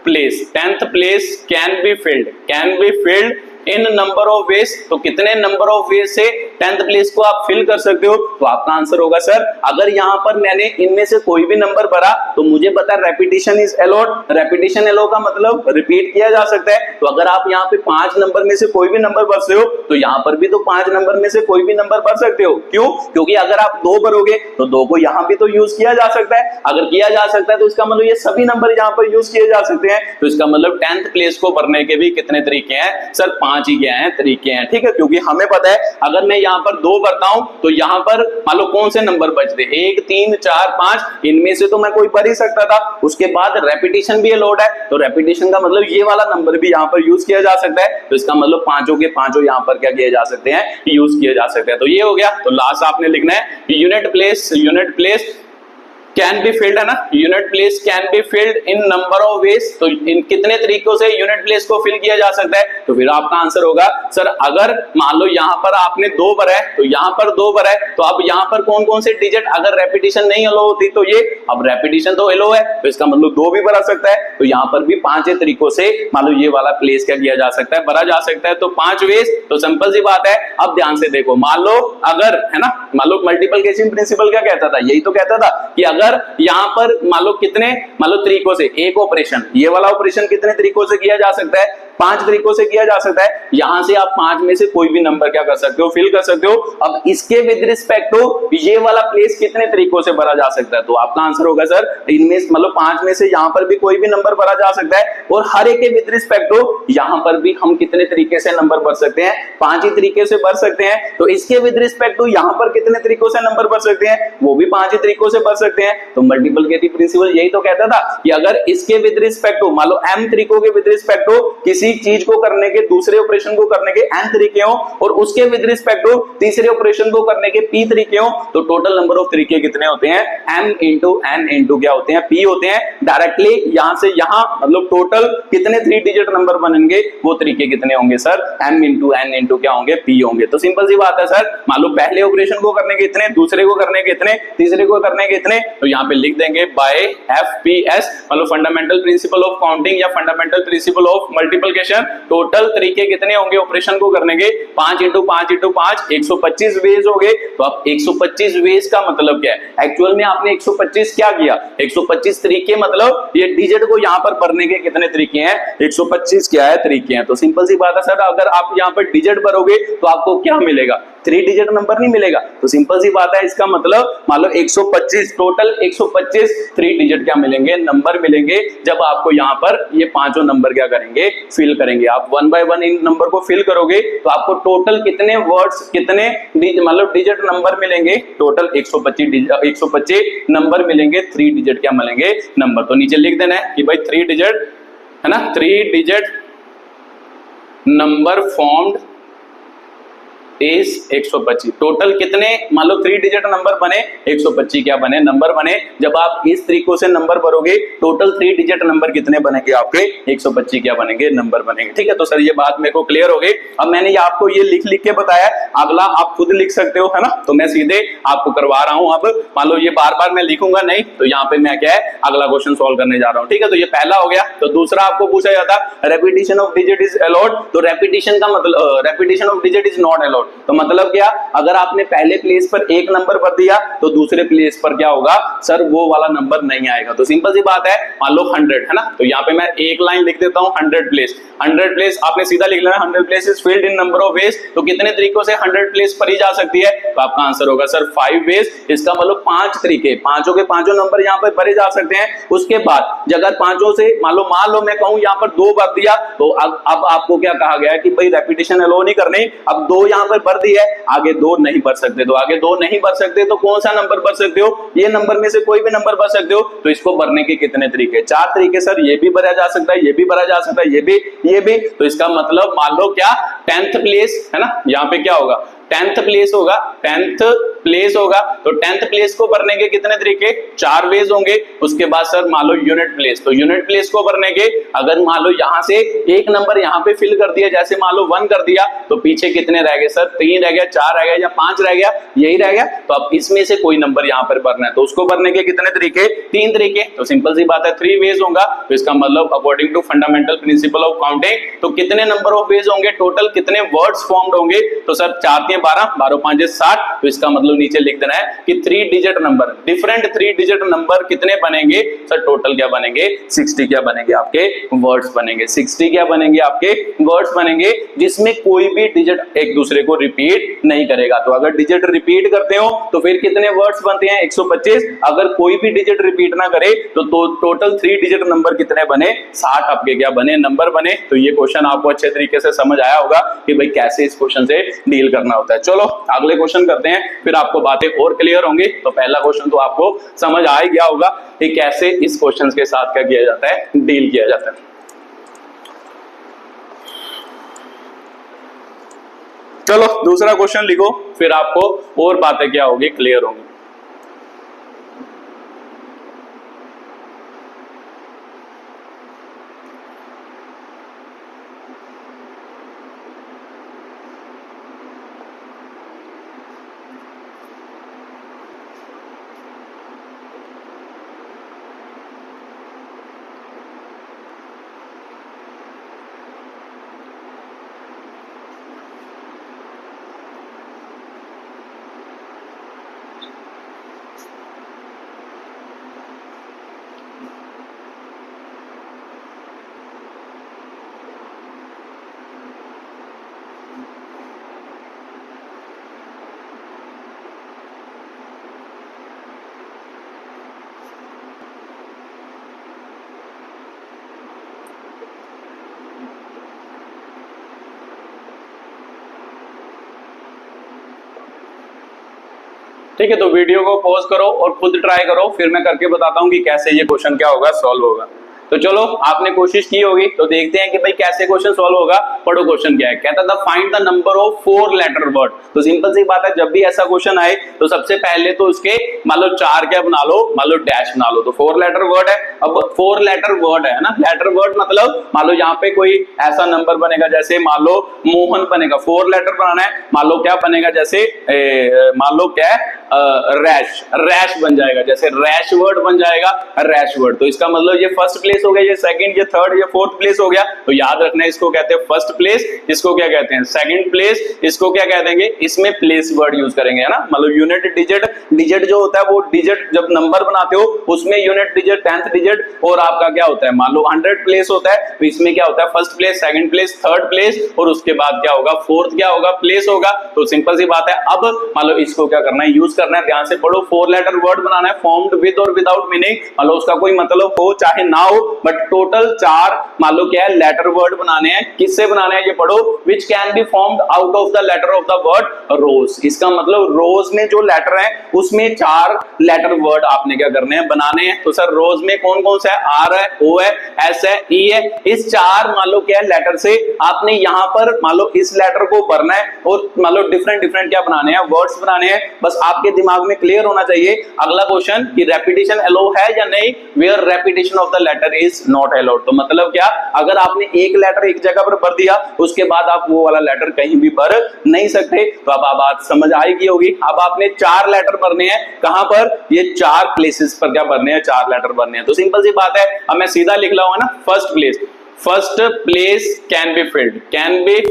place can be filled in number of veg. तो कितने नंबर ऑफ वेज से 10th प्लेस को आप फिल कर सकते हो, तो आपका आंसर होगा सर, अगर यहां पर मैंने इनमें से कोई भी नंबर भरा तो मुझे पता है repetition is allowed. Repetition allow का मतलब रिपीट किया जा सकता है। तो अगर आप यहाँ पे 5 नंबर में से कोई भी नंबर भरते हो, तो यहाँ पर भी तो 5 नंबर में से कोई भी नंबर भर सकते हो। क्यों, क्योंकि अगर आप 2 भरोगे तो 2 को यहाँ भी तो यूज किया जा सकता है। अगर किया जा सकता है तो इसका मतलब ये सभी नंबर यहाँ पर यूज किए जा सकते हैं। तो इसका मतलब 10th प्लेस को भरने के भी कितने तरीके हैं सर, 5 ही क्या हैं, तरीके हैं। ठीक है, क्योंकि हमें पता है अगर मैं यहाँ पर 2 भरता हूं तो यहाँ पर मान लो कौन से नंबर बचते, 1 3 4 5, इनमें से तो मैं कोई भर ही सकता था। उसके बाद रेपिटेशन भी अलाउड है, तो रेपिटेशन का मतलब ये वाला नंबर भी यहाँ पर यूज किया जा सकता है। तो इसका मतलब पांचों के पांचों यहाँ पर क्या किए जा सकते हैं, यूज किए जा सकते हैं। तो ये हो गया। तो लास्ट आपने लिखना है unit place can be filled है ना, unit place can be filled in number of veg. तो इन कितने तरीकों से यूनिट प्लेस को फिल किया जा सकता है, तो फिर आपका आंसर होगा सर, अगर मान लो यहाँ पर आपने 2 भरा है, तो यहाँ पर 2 भरा है, तो अब यहाँ पर कौन कौन से डिजिट, अगर रेपिटेशन नहीं अलो होती तो ये, अब रेपिटेशन तो अलो है, तो इसका मतलब 2 भी भरा सकता है। तो यहाँ पर भी 5 तरीकों से मान लो ये वाला प्लेस क्या किया जा सकता है, भरा जा सकता है। तो 5 वेज, तो सिंपल सी बात है। अब ध्यान से देखो, मान लो अगर है ना, मान लो मल्टीप्लिकेशन प्रिंसिपल क्या कहता था, यही तो कहता था कि अगर यहां पर मान लो कितने, मान लो तरीकों से एक ऑपरेशन, ये वाला ऑपरेशन कितने तरीकों से किया जा सकता है, 5 तरीकों से किया जा सकता है। यहां से आप 5 में से कोई भी नंबर क्या कर सकते हो, फिल कर सकते हो। अब इसके विद रिस्पेक्ट टू ये वाला प्लेस कितने तरीकों से भरा जा सकता है, तो आपका आंसर होगा सर, इनमें मतलब 5 में से यहां पर भी कोई भी नंबर भरा जा सकता है, और हर एक के विद रिस्पेक्ट टू यहां पर भी हम कितने तरीके से नंबर भर सकते हैं, 5 ही तरीके से भर सकते हैं। तो इसके विद रिस्पेक्ट टू यहां पर कितने तरीकों से नंबर भर सकते हैं, वो भी 5 ही तरीकों से भर सकते हैं। तो मल्टीप्लिकेटिव प्रिंसिपल यही तो कहता था कि अगर इसके विद रिस्पेक्ट टू मान लो m तरीकों के विद रिस्पेक्ट टू किसी चीज को करने के, दूसरे ऑपरेशन को करने के n तरीके हो, और उसके विद रिस्पेक्ट टू तीसरे ऑपरेशन को करने के p तरीके हो, तो टोटल नंबर ऑफ तरीके कितने होते हैं, m इंटू n इंटू क्या होते हैं, p होते हैं। डायरेक्टली यहां से यहां मतलब टोटल कितने 3 डिजिट नंबर बनेंगे, वो तरीके कितने होंगे sir, m into n into क्या होंगे, p होंगे। तो सिंपल सी बात है सर, मान लो पहले ऑपरेशन को करने के इतने, दूसरे को करने के इतने, तीसरे को करने के इतने, तो यहाँ पे लिख देंगे बाय FPS, मतलब फंडामेंटल प्रिंसिपल ऑफ काउंटिंग या fundamental principle of multiplication. Total तरीके कितने होंगे ऑपरेशन को करने के, 5 इंटू 5 इंटू 5, 125 वेज हो गए। तो अब 125 वेज का मतलब क्या है, एक्चुअल में आपने 125 क्या किया, 125 तरीके, मतलब ये डिजिट को यहाँ पर भरने के कितने तरीके हैं, 125 क्या है, तरीके हैं। तो सिंपल सी बात है सर, अगर आप यहाँ पर डिजिट भरोगे तो आपको क्या मिलेगा, 3 डिजिट नंबर नहीं मिलेगा। तो सिंपल सी बात है, इसका मतलब मान लो 125, टोटल 125 3 डिजिट क्या मिलेंगे, नंबर मिलेंगे, जब आपको यहाँ पर ये पांचों नंबर क्या करेंगे, फिल करेंगे। आप 1 बाय 1 इन नंबर को फिल करोगे तो आपको टोटल कितने वर्ड्स, कितने मतलब डिजिट नंबर मिलेंगे, टोटल 125 नंबर मिलेंगे, 3 डिजिट क्या मिलेंगे, नंबर। तो नीचे लिख देना है कि भाई 3 डिजिट है ना, 3 digit number formed is 125। Total कितने, मान लो 3 डिजिट नंबर बने, 125 क्या बने, नंबर बने। जब आप इस तरीकों से नंबर भरोगे, टोटल 3 डिजिट नंबर कितने बनेंगे आपके, 125 क्या बनेंगे, नंबर बनेंगे। ठीक है, तो सर ये बात मेरे को क्लियर हो गई। अब मैंने ये आपको ये लिख के बताया, अगला आप खुद लिख सकते हो, है ना। तो मैं सीधे आपको करवा रहा हूं। अब मान लो ये बार बार मैं लिखूंगा नहीं, तो यहाँ पे मैं क्या है, अगला क्वेश्चन सॉल्व करने जा रहा हूँ। ठीक है, तो ये पहला हो गया। तो दूसरा आपको पूछा जाता repetition of digit is allowed, तो रेपिटेशन का मतलब repetition of digit is not allowed. तो मतलब क्या, अगर आपने पहले प्लेस पर एक नंबर भर दिया तो दूसरे प्लेस पर क्या होगा सर, वो वाला नंबर नहीं आएगा। तो सिंपल सी बात है, मान लो 100 है ना, तो यहाँ पे मैं एक लाइन लिख देता हूँ 100 प्लेस। 100 प्लेस आपने सीधा लिख लेना, 100 place is filled in number of veg. तो कितने तरीकों से 100 प्लेस भरी जा सकती है, तो आपका आंसर होगा सर 5 वेज। इसका मतलब 5 तरीके, पांचों के पांचों नंबर यहाँ पर भरे जा सकते हैं। उसके बाद अगर पांचों से मान लो मैं कहूं यहाँ पर 2 भर दिया, तो अब आपको क्या कहा गया है कि भाई रेपिटेशन अलो नहीं करनी। अब 2 यहाँ पर भर दिया है, आगे 2 नहीं भर सकते, तो आगे 2 नहीं भर सकते तो कौन सा नंबर भर सकते हो, ये नंबर में से कोई भी नंबर भर सकते हो। तो इसको भरने के कितने तरीके, 4 तरीके सर। ये भी भरा जा सकता है, ये भी भरा जा सकता है, ये भी। तो इसका मतलब मान लो क्या 10th प्लेस है ना, यहाँ पे क्या होगा 10th प्लेस होगा, 10th प्लेस होगा। तो 10th प्लेस को भरने के कितने तरीके, 4 वेज होंगे। उसके बाद सर मान लो यूनिट प्लेस, तो यूनिट प्लेस को भरने के अगर मान लो यहां से एक नंबर यहां पे फिल कर दिया, जैसे मान लो 1 कर दिया, तो पीछे कितने रह गए सर, 3 रह गया, 4 रह गया या 5 रह गया, यही रह गया। तो अब इसमें से कोई नंबर यहां पर भरना है, तो उसको भरने के कितने तरीके, 3 तरीके। तो सिंपल सी बात है 3 वेज होगा। तो इसका मतलब according to fundamental principle of counting, तो कितने नंबर ऑफ वेज होंगे, टोटल कितने वर्ड्स फॉर्म्ड होंगे, तो सर 4 के 12, 12 5 60। तो इसका मतलब नीचे लिख देना है कि 3 digit number, different 3 digit number कितने बनेंगे सर, टोटल क्या बनेंगे 60 क्या बनेंगे आपके वर्ड्स बनेंगे, 60 क्या बनेंगे आपके वर्ड्स बनेंगे, जिसमें कोई भी डिजिट एक दूसरे को रिपीट नहीं करेगा। तो अगर डिजिट रिपीट करते हो तो फिर कितने वर्ड्स बनते हैं 125। अगर कोई भी डिजिट रिपीट ना करे तो टोटल 3 डिजिट नंबर कितने बने, 60 आपके क्या बने, नंबर बने। तो ये क्वेश्चन आपको अच्छे तरीके से समझ आया होगा कि भाई कैसे इस क्वेश्चन से डील करना होता है। चलो अगले क्वेश्चन करते हैं, फिर आपको बातें और क्लियर होंगी। तो पहला क्वेश्चन तो आपको समझ आ ही गया होगा कि कैसे इस क्वेश्चन के साथ क्या किया जाता है, डील किया जाता है। चलो दूसरा क्वेश्चन लिखो, फिर आपको और बातें क्या होगी, क्लियर होंगी। ठीक है, तो वीडियो को पॉज करो और खुद ट्राई करो, फिर मैं करके बताता हूं कि कैसे ये क्वेश्चन क्या होगा, सॉल्व होगा। तो चलो आपने कोशिश की होगी, तो देखते हैं कि भाई कैसे क्वेश्चन सॉल्व होगा। पढ़ो क्वेश्चन क्या है, कहता था find the number of 4 letter word. तो सिंपल सी बात है, जब भी ऐसा क्वेश्चन आए तो सबसे पहले तो उसके मान लो 4 क्या बना लो, मान लो डैश बना लो। तो 4 लेटर वर्ड है, अब 4 लेटर वर्ड है ना, लेटर वर्ड मतलब मान लो यहाँ पे कोई ऐसा नंबर बनेगा, जैसे मान लो मोहन बनेगा, 4 लेटर बनाना है, मान लो क्या बनेगा, जैसे मान लो क्या है रैश, रैश बन जाएगा, जैसे रैश वर्ड बन जाएगा, रैश वर्ड। तो इसका मतलब ये फर्स्ट प्लेस हो गया, ये सेकंड, ये थर्ड, ये फोर्थ प्लेस हो गया। तो याद रखना है, इसको कहते हैं फर्स्ट प्लेस, इसको क्या कहते हैं सेकंड प्लेस, इसको क्या कह देंगे, इसमें प्लेस वर्ड यूज करेंगे, है ना। मतलब यूनिट डिजिट, डिजिट जो होता है वो डिजिट जब नंबर बनाते हो उसमें यूनिट डिजिट, 10th डिजिट, और आपका क्या होता है मान लो 100 प्लेस होता है, तो इसमें क्या होता है first place, second place, third place, और उसके बाद क्या होगा फोर्थ क्या होगा, प्लेस होगा। तो सिंपल सी बात है, अब मान लो इसको क्या करना है, यूज करना है, ध्यान से पढ़ो। 4 लेटर वर्ड बनाना है, फॉर्म्ड विद और विदाउट मीनिंग, मान लो उसका कोई मतलब हो चाहे ना हो, बट टोटल 4 मान लो क्या है लेटर वर्ड बनाने हैं। किससे बनाने हैं ये पढ़ो, which can be formed out of the letter of the word rose. इसका मतलब रोज में जो लेटर है उसमें 4 लेटर वर्ड आपने क्या करने हैं, बनाने हैं। तो सर रोज में कौन कौन सा है, आर है, ओ है, एस है, ई है। इस 4 मान लो क्या है लेटर से आपने यहां पर मान लो इस लेटर को भरना है, और मान लो डिफरेंट डिफरेंट क्या बनाने हैं, वर्ड्स बनाने हैं। बस आपके दिमाग में क्लियर होना चाहिए अगला क्वेश्चन कि रेपिटेशन अलो है या नहीं, where repetition of the letter is not allowed. तो मतलब क्या, अगर आपने एक लेटर एक जगह पर भर दिया उसके बाद आप वो वाला लेटर कहीं भी भर नहीं सकते। तो अब आप बात समझ आएगी होगी। अब आपने 4 लेटर भरने हैं, कहां पर, ये 4 प्लेसेस पर क्या भरने हैं, 4 लेटर भरने हैं। तो सिंपल सी बात है, अब मैं सीधा लिख रहा हूं ना, first place, first place can be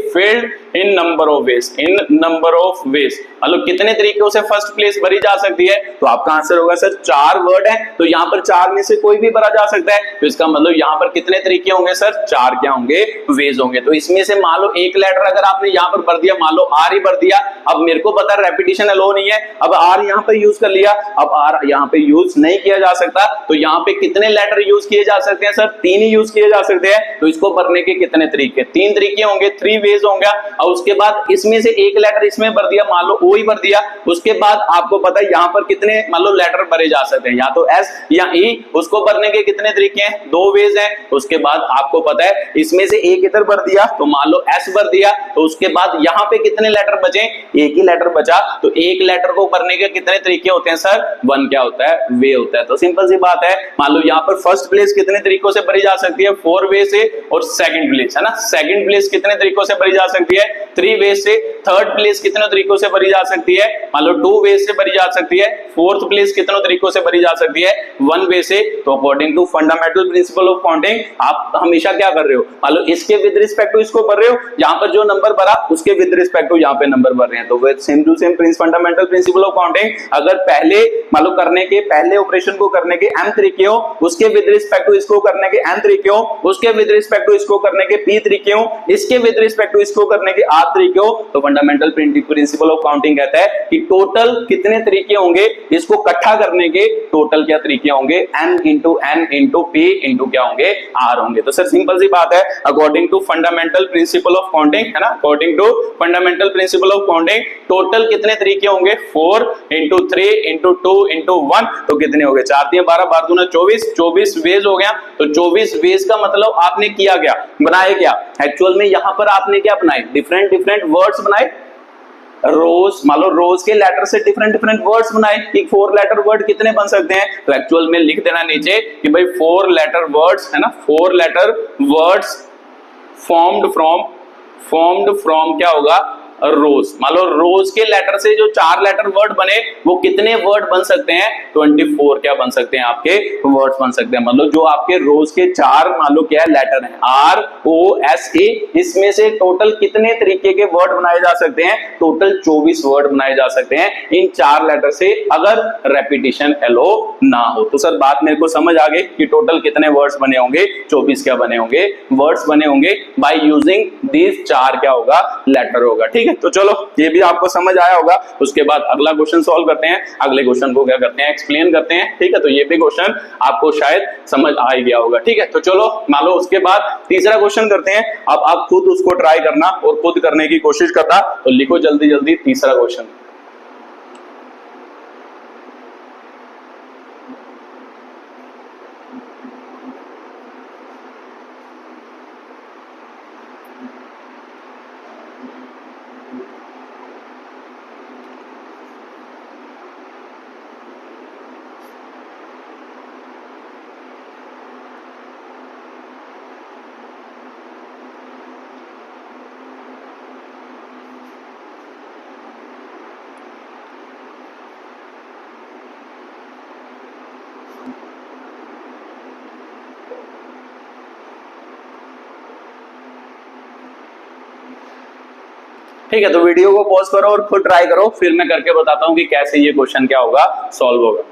filled in number of veg, मतलब कितने तरीकों से फर्स्ट प्लेस भरी जा सकती है। तो आपका आंसर होगा सर 4 वर्ड है, तो यहाँ पर 4 में से कोई भी भरा जा सकता है, तो इसका मतलब यहाँ पर कितने तरीके होंगे सर, 4 क्या होंगे, वेज होंगे। तो इसमें से मान लो एक लेटर अगर आपने यहाँ पर भर दिया, मान लो आर ही भर दिया, अब मेरे को पता रेपिटेशन अलो नहीं है, अब आर यहाँ पे यूज कर लिया, अब आर यहाँ पे यूज नहीं किया जा सकता, तो यहाँ पे कितने लेटर यूज किए जा सकते हैं सर, 3 ही यूज किए जा सकते हैं। तो इसको भरने के कितने तरीके, 3 तरीके होंगे, 3 वेज होंगे। और उसके बाद इसमें से एक लेटर इसमें भर दिया, मान लो ओ ही भर दिया, उसके बाद आपको पता है यहाँ पर कितने मान लो लेटर भरे जा सकते हैं, या तो एस या ई, उसको भरने के कितने तरीके हैं, 2 वेज हैं। उसके बाद आपको पता है इसमें से एक इधर भर दिया, तो मान लो एस भर दिया, तो उसके बाद यहाँ पे कितने लेटर बचे, एक ही लेटर बचा, तो एक लेटर को भरने के कितने तरीके होते हैं सर, 1 क्या होता है, वे होता है। तो सिंपल सी बात है, मान लो यहाँ पर फर्स्ट प्लेस कितने तरीकों से भरी जा सकती है, 4 वे से, और सेकंड प्लेस है ना, सेकंड प्लेस कितने तरीकों से भरी जा सकती है, 3 वे से, थर्ड प्लेस कितने तरीकों से भरी जा सकती है, मान लो 2 वे से भरी जा सकती है, फोर्थ प्लेस कितने तरीकों से भरी जा सकती है, 1 वे से। तो according to fundamental principle of counting आप हमेशा क्या कर रहे हो, मान लो इसके विद रिस्पेक्ट टू इसको भर रहे हो, यहाँ पर जो नंबर भरा उसके विद रिस्पेक्ट टू यहाँ पे नंबर भर रहे हैं। तो same to same fundamental principle of counting, अगर पहले मान लो करने के पहले ऑपरेशन को करने के m तरीके हो, उसके विद रिस्पेक्ट टू इसको करने के n तरीके हो, उसके विद रिस्पेक्ट टू इसको करने के p तरीके हो, इसके विद रिस्पेक्ट टू इसको करने के r तरीके हो, तो फंडामेंटल प्रिंसिपल ऑफ काउंटिंग कहता है कि टोटल कितने तरीके होंगे, इसको इकट्ठा करने के टोटल क्या तरीके होंगे, n into n into p into क्या होंगे, r होंगे। तो सर सिंपल सी बात है, according to fundamental principle of counting है ना, according to fundamental principle of counting total कितने तरीके होंगे, 4 इंटू 3 इंटू 2 इंटू 1, तो कितने हो गए, 4 3 12 12 दूना 24, 24 वेज हो गया। तो 24 वेज का मतलब आपने किया क्या, बनाए क्या, एक्चुअल में यहां पर आपने क्या बनाए, डिफरेंट डिफरेंट वर्ड्स बनाए, रोज, मान लो रोज के लेटर से डिफरेंट डिफरेंट वर्ड्स बनाए कि 4 लेटर वर्ड कितने बन सकते हैं। तो एक्चुअल में लिख देना नीचे कि भाई 4 लेटर वर्ड्स है ना, 4 लेटर वर्ड्स फॉर्म्ड फ्रॉम क्या होगा, रोज। मान लो रोज के लेटर से जो 4 लेटर वर्ड बने वो कितने वर्ड बन सकते हैं, 24 क्या बन सकते हैं, आपके वर्ड्स बन सकते हैं। मतलब जो आपके रोज के 4 मान लो क्या है लेटर हैं, R O S A, इसमें से टोटल कितने तरीके के वर्ड बनाए जा सकते हैं, टोटल 24 वर्ड बनाए जा सकते हैं इन 4 लेटर से, अगर रेपिटेशन एलो ना हो। तो सर बात मेरे को समझ आ गई कि टोटल कितने वर्ड्स बने होंगे, 24 क्या बने होंगे, वर्ड्स बने होंगे बाय यूजिंग दीज 4 क्या होगा, लेटर होगा। ठीक है, तो चलो ये भी आपको समझ आया होगा। उसके बाद अगला क्वेश्चन सॉल्व करते हैं, अगले क्वेश्चन को क्या करते हैं, एक्सप्लेन करते हैं। ठीक है, तो ये भी क्वेश्चन आपको शायद समझ आ ही गया होगा। ठीक है, तो चलो मान लो उसके बाद तीसरा क्वेश्चन करते हैं। अब आप खुद उसको ट्राई करना और खुद करने की कोशिश करना, तो लिखो जल्दी जल्दी तीसरा क्वेश्चन। ठीक है, तो वीडियो को पॉज करो और खुद ट्राई करो, फिर मैं करके बताता हूं कि कैसे ये क्वेश्चन क्या होगा, सॉल्व होगा।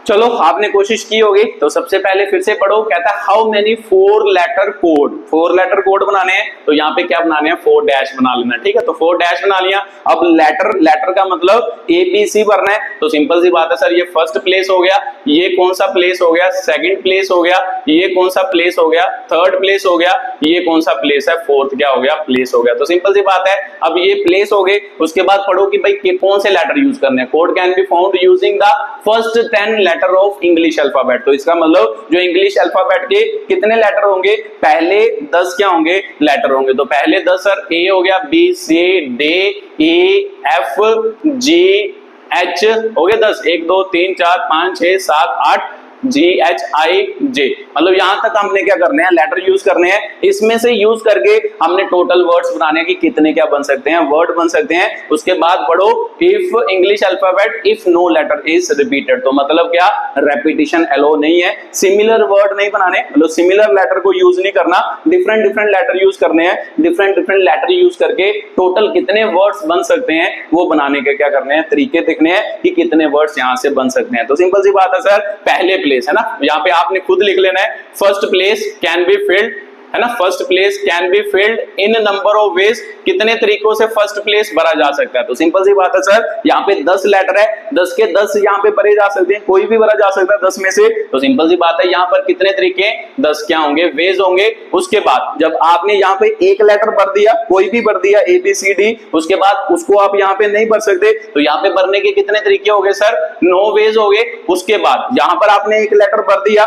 चलो आपने कोशिश की होगी, तो सबसे पहले फिर से पढ़ो। कहता है how many 4 letter code, 4 letter code बनाने हैं, तो यहाँ पे क्या बनाने हैं, 4 डैश बना लेना। ठीक है, तो 4 डैश बना लिया। अब लेटर का मतलब ABC भरना है, तो सिंपल सी बात है सर, ये फर्स्ट प्लेस हो गया, ये कौन सा प्लेस हो गया, सेकंड प्लेस हो गया, ये कौन सा प्लेस हो गया, थर्ड प्लेस हो गया, ये कौन सा प्लेस है, फोर्थ क्या हो गया, प्लेस हो गया। तो सिंपल सी बात है, अब ये प्लेस हो गए। उसके बाद पढ़ो कि भाई कौन से लेटर यूज करने हैं। Code can be found using the first 10 letter of English alphabet. तो इसका मतलब जो इंग्लिश अल्फाबेट के कितने लेटर होंगे, पहले 10 क्या होंगे, लेटर होंगे। तो पहले 10 सर ए हो गया, B C D E F G H हो गया 10, 1 2 3 4 5 6 7 8 GHIJ, मतलब यहां तक हमने क्या करने हैं, लेटर यूज करने हैं। इसमें से यूज करके हमने टोटल वर्ड्स बनाने की कितने क्या बन सकते हैं, वर्ड बन सकते हैं। उसके बाद पढ़ो if English alphabet if no letter is repeated, तो मतलब क्या, रेपिटेशन अलो नहीं है, सिमिलर वर्ड नहीं बनाने, मतलब सिमिलर लेटर को यूज नहीं करना, डिफरेंट डिफरेंट लेटर यूज करने हैं। डिफरेंट डिफरेंट लेटर यूज करके टोटल कितने वर्ड्स बन सकते हैं वो बनाने के क्या करने हैं, तरीके देखने हैं कि कितने वर्ड्स यहां से बन सकते हैं। तो सिंपल सी बात है सर, पहले प्लेस है ना, यहाँ पे आपने खुद लिख लेना है, first place can be filled, है ना, first place can be filled in number of veg, कितने तरीकों से फर्स्ट प्लेस भरा जा सकता है। तो सिंपल सी बात है सर, यहाँ पे 10 लेटर है, 10 के 10 यहाँ पे भरे जा सकते हैं, कोई भी भरा जा सकता है 10 में से। तो सिंपल सी बात है, यहाँ पर कितने तरीके, 10 क्या होंगे, वेज होंगे। उसके बाद जब आपने यहाँ पे एक लेटर भर दिया, कोई भी भर दिया ABCD, उसके बाद उसको आप यहाँ पे नहीं भर सकते, तो यहाँ पे भरने के कितने तरीके हो गए सर, 9 वेज हो गए। उसके बाद यहाँ पर आपने एक लेटर भर दिया,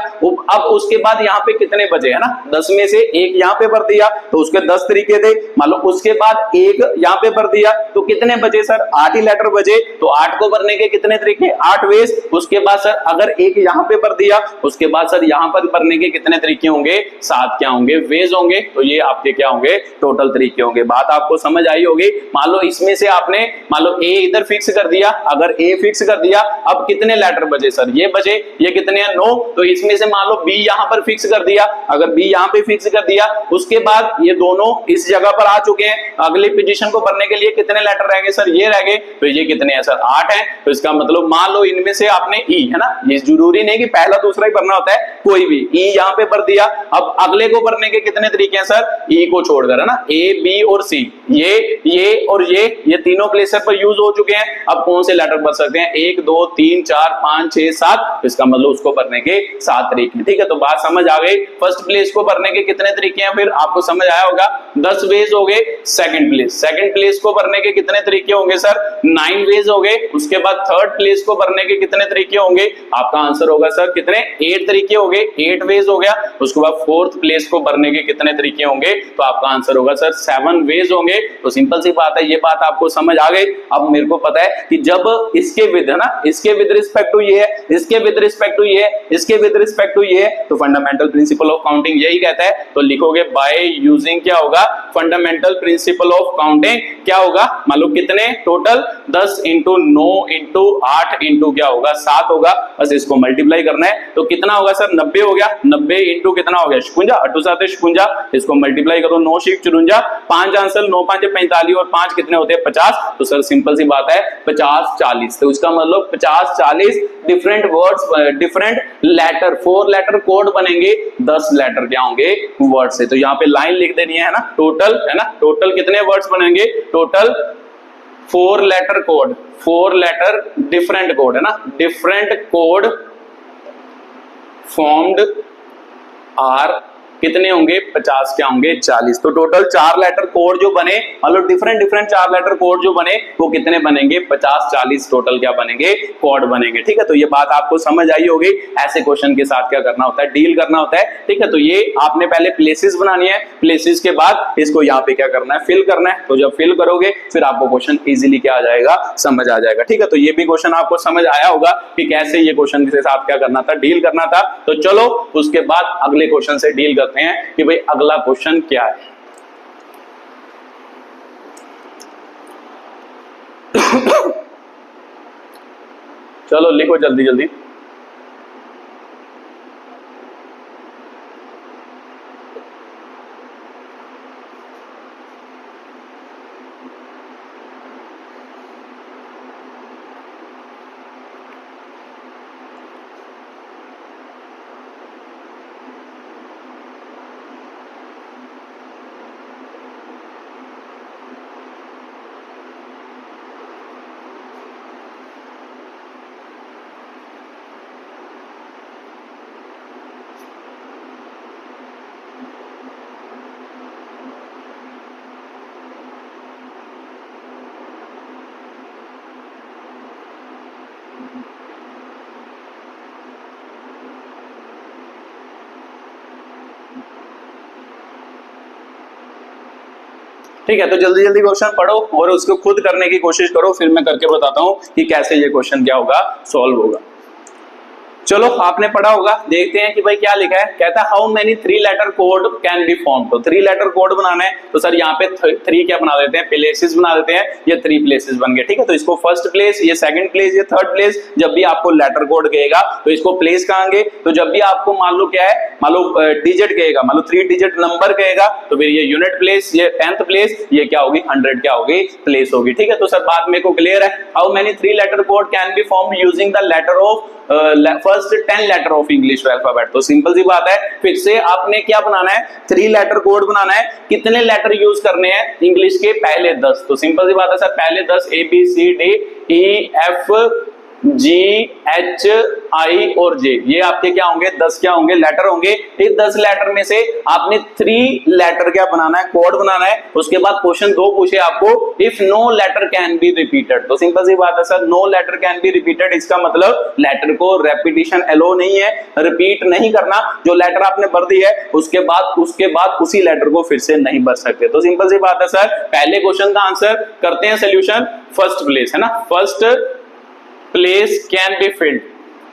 अब उसके बाद यहाँ पे कितने बचे, है ना, 10 में से एक यहाँ पे भर दिया तो उसके 10 तरीके थे, मान लो उसके बाद एक यहाँ पे भर दिया तो कितने बचे सर, 8 ही लेटर बचे। तो 8 को भरने के कितने तरीके, 8 वेज। उसके बाद सर अगर एक यहाँ पे भर दिया, उसके बाद सर यहाँ पर भरने के कितने तरीके होंगे, 7 क्या होंगे, वेज होंगे। तो ये आपके क्या होंगे, टोटल तरीके होंगे। बात आपको समझ आई होगी। मान लो इसमें से आपने मान लो A इधर फिक्स कर दिया, अगर A फिक्स कर दिया, अब कितने लेटर बचे सर, ये बचे, ये कितने हैं, 9। तो इसमें से मान लो B यहाँ पर फिक्स कर दिया, अगर B यहाँ पे फिक्स कर दिया, उसके बाद ये दोनों इस जगह पर आ चुके हैं, अगली पोजीशन को भरने के लिए कितने लेटर रह गए सर, ये रह गए। तो ये कितने हैं सर, 8 हैं। तो इसका मतलब मान लो इनमें से आपने E, है ना, ये जरूरी नहीं कि पहला दूसरा ही भरना होता है, कोई भी E यहाँ पे भर दिया। अब अगले को भरने के कितने तरीके हैं सर, E को छोड़कर, है ना, A, B और C, ये और ये तीनों प्लेसेस पर यूज हो चुके हैं। अब कौन से लेटर भर सकते हैं, 1 2 3 4 5 6 7, तो इसका मतलब उसको भरने के 7 तरीके। ठीक है, तो बात समझ आ गई। फर्स्ट प्लेस को भरने के कितने तरीके हैं, फिर आपको समझ आया होगा, 10 वेज हो गए। सेकंड प्लेस को भरने के कितने तरीके होंगे सर, 9 वेज हो गए। उसके बाद थर्ड प्लेस को भरने के कितने तरीके होंगे, आपका आंसर होगा सर कितने, 8 तरीके हो गए, 8 वेज हो गया। उसके बाद फोर्थ प्लेस को भरने के कितने तरीके होंगे, तो आपका आंसर होगा सर 7 वेज होंगे। तो सिंपल सी बात है, ये बात आपको समझ आ गई। अब मेरे को पता है कि जब इसके विद, है ना, इसके विद रिस्पेक्ट टू ये है, इसके विद रिस्पेक्ट टू ये, इसके विद रिस्पेक्ट टू ये, तो फंडामेंटल प्रिंसिपल ऑफ काउंटिंग यही कहता है। तो लिखोगे बाय यूजिंग, क्या होगा, फंडामेंटल प्रिंसिपल ऑफ काउंटिंग, क्या होगा, मान लो कितने टोटल, 10 इंटू 9 इंटू 8 इंटू क्या होगा, 7 होगा। बस इसको मल्टीप्लाई करना है, तो कितना होगा सर, 90 हो गया। 90 इंटू कितना हो गया, 56, 8 7 56, इसको मल्टीप्लाई करो, 9 6 54, 5 आंसर, 9 5 45 और 5 कितने होते हैं, 50। तो सर सिंपल सी बात है, 50 40। तो इसका मतलब 50 40 different words, different letter, 4 letter code बनेंगे, 10 लेटर क्या होंगे, वर्ड से। तो यहाँ पे लाइन लिख देनी है ना, टोटल, है ना, टोटल कितने वर्ड्स बनेंगे, total 4 letter code, 4 letter different code, है ना, डिफरेंट कोड फॉर्म्ड आर कितने होंगे, 50 क्या होंगे, 40। तो टोटल 4 लेटर कोड जो बने, मतलब डिफरेंट डिफरेंट 4 लेटर कोड जो बने, वो कितने बनेंगे, 50 40 टोटल क्या बनेंगे, कोड बनेंगे। ठीक है, तो ये बात आपको समझ आई होगी। ऐसे क्वेश्चन के साथ क्या करना होता है, डील करना होता है। ठीक है, तो ये आपने पहले प्लेसेस बनानी है, प्लेसेस के बाद इसको यहाँ पे क्या करना है, फिल करना है। तो जब फिल करोगे फिर आपको क्वेश्चन इजीली क्या आ जाएगा, समझ आ जाएगा। ठीक है, तो ये भी क्वेश्चन आपको समझ आया होगा कि कैसे ये क्वेश्चन के साथ क्या करना था, डील करना था। तो चलो उसके बाद अगले क्वेश्चन से डील करते हैं कि भाई अगला क्वेश्चन क्या है। चलो लिखो जल्दी जल्दी। ठीक है, तो जल्दी जल्दी क्वेश्चन पढ़ो और उसको खुद करने की कोशिश करो, फिर मैं करके बताता हूं कि कैसे ये क्वेश्चन क्या होगा, सॉल्व होगा। चलो आपने पढ़ा होगा, देखते हैं कि भाई क्या लिखा है। कहता है how many 3 letter code can be form. तो 3 लेटर कोड बनाना है तो सर यहाँ पे 3 क्या बना देते हैं, प्लेसेस बना देते हैं। ये 3 प्लेसेस बन गए, ठीक है। तो इसको फर्स्ट प्लेस, ये सेकंड प्लेस, ये थर्ड प्लेस। जब भी आपको लेटर कोड कहेगा तो इसको प्लेस कहेंगे। तो जब भी आपको मान लो क्या है, मान लो डिजिट कहेगा, मान लो 3 डिजिट नंबर कहेगा तो फिर ये यूनिट प्लेस, ये 10th प्लेस, ये क्या होगी 100 क्या होगी प्लेस होगी, ठीक है। तो सर बात मेरे को क्लियर है। How many 3 letter code can be form using the letter of first 10 letter of English alphabet. तो सिंपल सी बात है, फिर से आपने क्या बनाना है, 3 लेटर कोड बनाना है। कितने लेटर यूज करने हैं इंग्लिश के, पहले 10। तो सिंपल सी बात है सर, पहले 10 ABCDEF GH I और J, ये आपके क्या होंगे, 10 क्या होंगे, लेटर होंगे। इस 10 लेटर में से आपने 3 लेटर क्या बनाना है, कोड बनाना है। उसके बाद क्वेश्चन 2 पूछे आपको, if no letter can be repeated. तो सिंपल सी बात है sir, no letter can be repeated, इसका मतलब लेटर को रेपिटेशन अलो नहीं है, रिपीट नहीं करना। जो लेटर आपने भर दी है उसके बाद उसी लेटर को फिर से नहीं भर सकते। तो सिंपल सी बात है सर, पहले क्वेश्चन का आंसर करते हैं सोल्यूशन। फर्स्ट प्लेस है ना, first place can be filled,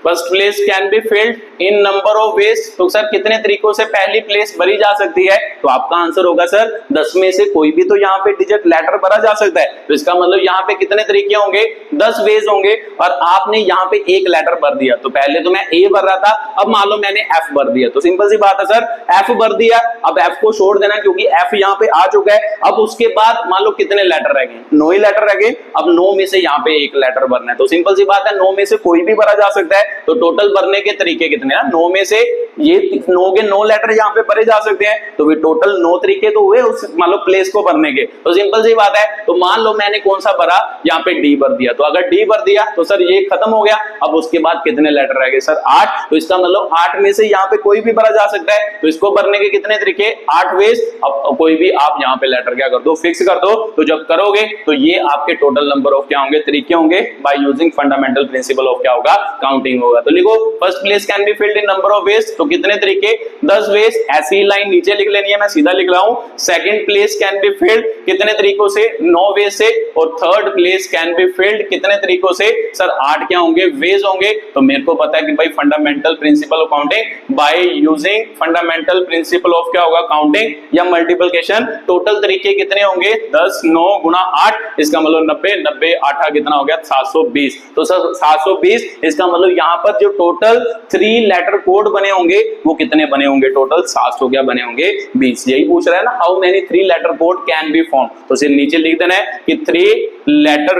first place can be filled in number of veg. तो सर कितने तरीकों से पहली प्लेस भरी जा सकती है, तो आपका आंसर होगा सर 10 में से कोई भी तो यहाँ पे डिजिट लेटर भरा जा सकता है। तो इसका मतलब यहाँ पे कितने तरीके होंगे, 10 वेज होंगे। और आपने यहाँ पे एक लेटर भर दिया, तो पहले तो मैं ए भर रहा था, अब मान लो मैंने एफ भर दिया। तो सिंपल सी बात है सर, एफ भर दिया, अब एफ को छोड़ देना क्योंकि एफ यहाँ पे आ चुका है। अब उसके बाद मान लो कितने लेटर रह गए, 9 ही लेटर रह गए। अब 9 में से यहाँ पे एक लेटर भरना है। तो सिंपल सी बात है, 9 में से कोई भी भरा जा सकता है। तो टोटल भरने के तरीके कितने हैं, 9 में से ये 9 के 9 लेटर यहाँ पे भरे जा सकते हैं। तो भी टोटल 9 तरीके तो हुए उस मान लो प्लेस को भरने के। तो सिंपल सी बात है, तो मान लो मैंने कौन सा भरा, यहाँ पे डी भर दिया। तो अगर डी भर दिया तो सर ये खत्म हो गया। अब उसके बाद कितने लेटर रह गए सर, 8। तो इसका मतलब 8 में से यहाँ पे कोई भी भरा जा सकता है। तो इसको भरने के कितने तरीके, 8 वेज। अब कोई भी आप यहाँ पे लेटर क्या कर दो, फिक्स कर दो। तो जब करोगे तो ये आपके टोटल नंबर ऑफ क्या होंगे, तरीके होंगे। Bye using fundamental principle of क्या होगा, काउंटिंग होगा। तो लिखो first place can be filled in number of veg. तो कितने तरीके, 10 वेज। ऐसी लाइन नीचे लिख लेनी है, मैं सीधा लिख रहा हूं। Second place can be filled कितने तरीकों से, 9 वेज से। और third place can be filled कितने तरीकों से सर, 8 क्या होंगे, वेज होंगे। तो मेरे को पता है कि भाई fundamental principle of counting, bye using fundamental principle of क्या होगा, काउंटिंग या मल्टीप्लिकेशन। टोटल तरीके कितने होंगे, 10 9 गुना 8, इसका मतलब 90 90 8 कितना हो गया, 720। तो सर 720, इसका मतलब यहाँ पर जो टोटल 3 लेटर कोड बने होंगे वो कितने बने होंगे, टोटल 700 क्या बने होंगे, 20। यही पूछ रहा है ना, how many 3 letter code can be form. तो सिर्फ नीचे लिख देना है कि 3 लेटर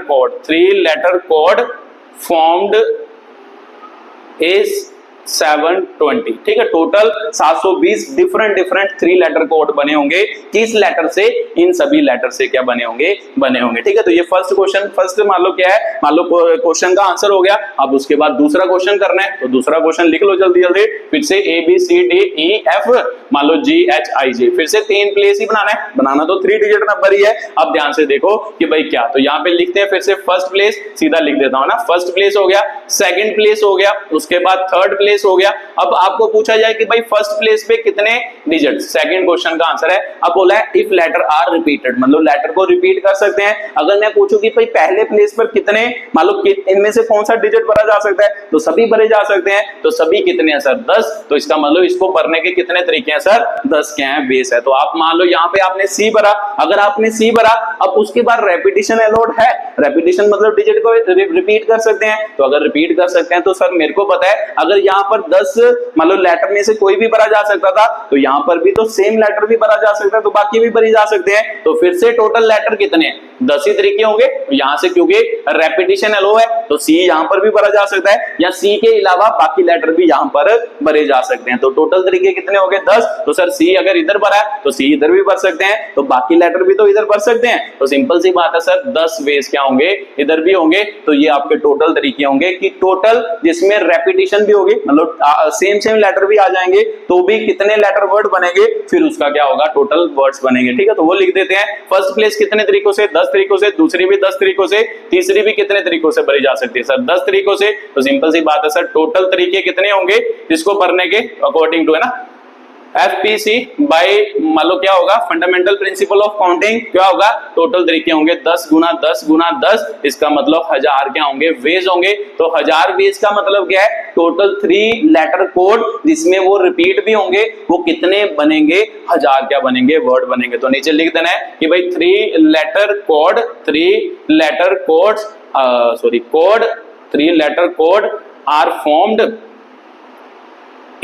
कोड फॉर्म्ड इज 720, ठीक है। टोटल 720 डिफरेंट 3 लेटर कोड बने होंगे। किस लेटर से, इन सभी लेटर से क्या बने होंगे, ठीक है। तो ये फर्स्ट क्वेश्चन, फर्स्ट मान लो क्या है, मान लो क्वेश्चन का आंसर हो गया। अब उसके बाद दूसरा क्वेश्चन करना है, तो दूसरा क्वेश्चन लिख लो जल्दी जल्दी। फिर से ABCDEF मान लो GHIJ, फिर से 3 प्लेस ही बनाना है। बनाना तो 3 डिजिट नंबर ही है। अब ध्यान से देखो कि भाई क्या, तो यहाँ पे लिखते हैं फिर से फर्स्ट प्लेस, सीधा लिख देता हूं ना, फर्स्ट प्लेस हो गया, सेकंड प्लेस हो गया, उसके बाद थर्ड प्लेस हो गया। अब आपको पूछा जाए कि भाई फर्स्ट प्लेस पे कितने डिजिट, सेकंड क्वेश्चन का आंसर है। अब बोला है इफ लेटर आर रिपीटेड, मतलब लेटर को रिपीट कर सकते हैं। अगर मैं पूछूं कि भाई पहले प्लेस पर कितने, मान लो इनमें से कौन सा डिजिट भरा जा सकता है, तो सभी भरे जा सकते हैं। तो सभी कितने हैं सर, 10। तो इसका मतलब इसको भरने के कितने तरीके हैं सर, 10 क्या है, बेस है। तो आप मान लो यहाँ पे आपने सी भरा, अगर आपने सी भरा, अब उसके बाद रेपिटेशन अलाउड है। रेपिटेशन मतलब डिजिट को रिपीट कर सकते हैं। तो अगर रिपीट कर सकते हैं तो सर मेरे को पता है, अगर यहाँ पर 10 मान लो लेटर में से कोई भी भरा जा सकता था, तो यहाँ पर भी तो सेम लेटर भी भरा जा सकता है, तो बाकी भी भरी जा सकते हैं। तो फिर से टोटल लेटर कितने हैं, 10 ही तरीके होंगे। यहाँ से क्योंकि रेपिटेशन अलो है तो सी यहाँ पर भी भरा जा सकता है, या सी के अलावा बाकी लेटर भी यहाँ पर भरे जा सकते हैं। तो टोटल तरीके कितने हो गए, 10। तो सर सी अगर इधर भरा है तो सी इधर भी भर सकते हैं, तो बाकी लेटर भी तो इधर भर सकते हैं। तो सिंपल सी बात है सर, 10 वेज क्या होंगे, इधर भी होंगे। तो ये आपके टोटल तरीके होंगे कि टोटल जिसमें रेपिटेशन भी होगी, मतलब सेम लेटर भी आ जाएंगे, तो भी कितने लेटर वर्ड बनेंगे, फिर उसका क्या होगा, टोटल वर्ड्स बनेंगे, ठीक है। तो वो लिख देते हैं। फर्स्ट प्लेस कितने तरीकों से, 10 तरीकों से, दूसरी भी 10 तरीकों से, तीसरी भी कितने तरीकों से भरी जा सकती है सर, 10 तरीकों से। तो सिंपल सी बात है सर, टोटल तरीके कितने होंगे इसको भरने के, अकॉर्डिंग टू है ना FPC बाय मान लो क्या होगा, फंडामेंटल प्रिंसिपल ऑफ काउंटिंग, क्या होगा, टोटल तरीके होंगे 10 गुना 10 गुना 10, इसका मतलब 1000 क्या होंगे, वेज होंगे। तो 1000 वेज का मतलब क्या है, टोटल 3 लेटर कोड जिसमें वो रिपीट भी होंगे, वो कितने बनेंगे, 1000 क्या बनेंगे, वर्ड बनेंगे। तो नीचे लिख देना है कि भाई 3 letter code, 3 letter codes code 3 letter code are formed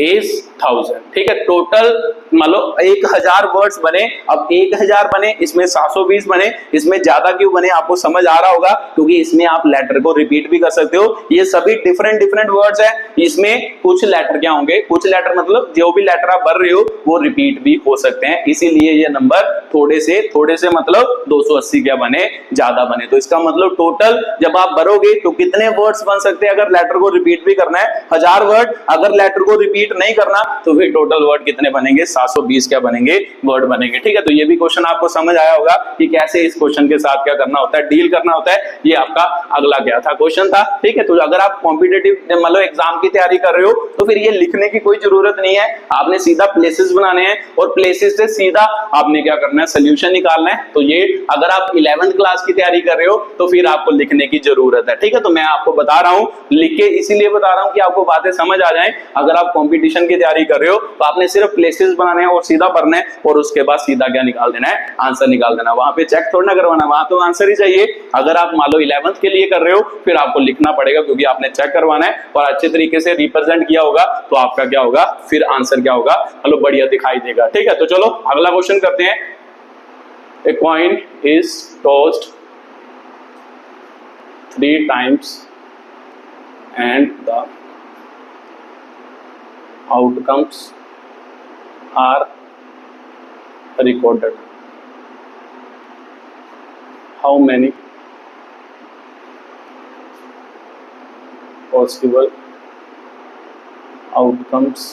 is 1000। ठीक है, टोटल मान लो 1000 वर्ड्स बने। अब 1000 बने, इसमें 720 बने, इसमें ज्यादा क्यों बने आपको समझ आ रहा होगा, क्योंकि इसमें आप लेटर को रिपीट भी कर सकते हो। ये सभी डिफरेंट डिफरेंट वर्ड्स हैं, इसमें कुछ लेटर क्या होंगे, कुछ लेटर मतलब जो भी लेटर आप भर रहे हो वो रिपीट भी हो सकते हैं, इसीलिए ये नंबर थोड़े से मतलब 280 क्या बने, ज्यादा बने। तो इसका मतलब टोटल जब आप भरोगे तो कितने वर्ड्स बन सकते हैं अगर लेटर को रिपीट भी करना है, 1000 वर्ड। अगर लेटर को रिपीट नहीं करना तो फिर टोटल वर्ड कितने बनेंगे, 720 क्या बनेंगे, वर्ड बनेंगे। ठीक है, तो ये भी क्वेश्चन आपको समझ आया होगा कि कैसे इस क्वेश्चन के साथ क्या करना होता है, डील करना होता है। ये आपका अगला क्या था, क्वेश्चन था। ठीक है, तो अगर आप कॉम्पिटिटिव मतलब एग्जाम की तैयारी कर रहे हो तो फिर ये लिखने की कोई जरूरत नहीं है, आपने सीधा प्लेसेस बनाने हैं और प्लेसेस से सीधा आपने क्या करना है, सोल्यूशन निकालना है। तो ये अगर आप 11th क्लास की तैयारी कर रहे हो तो फिर आपको लिखने की जरूरत है। ठीक है, तो मैं आपको बता रहा हूं, लिख के इसीलिए बता रहा हूं कि आपको बातें समझ आ जाएं। अगर आप कंपटीशन की तैयारी कर रहे हो तो आपने सिर्फ प्लेसेस बनाने हैं और सीधा भरना है और उसके बाद सीधा क्या निकाल देना है, आंसर निकाल देना। वहां पे चेक थोड़ा ना करवाना, वहां तो आंसर ही चाहिए। अगर आप मान लो 11th के लिए कर रहे हो फिर आपको लिखना पड़ेगा, क्योंकि आपने चेक करवाना है और अच्छे तरीके से रिप्रेजेंट किया होगा तो आपका क्या होगा, फिर आंसर क्या होगा, मतलब बढ़िया दिखाई देगा। ठीक है, तो चलो अगला क्वेश्चन करते हैं। A coin is tossed 3 times and the outcomes are recorded. How many possible outcomes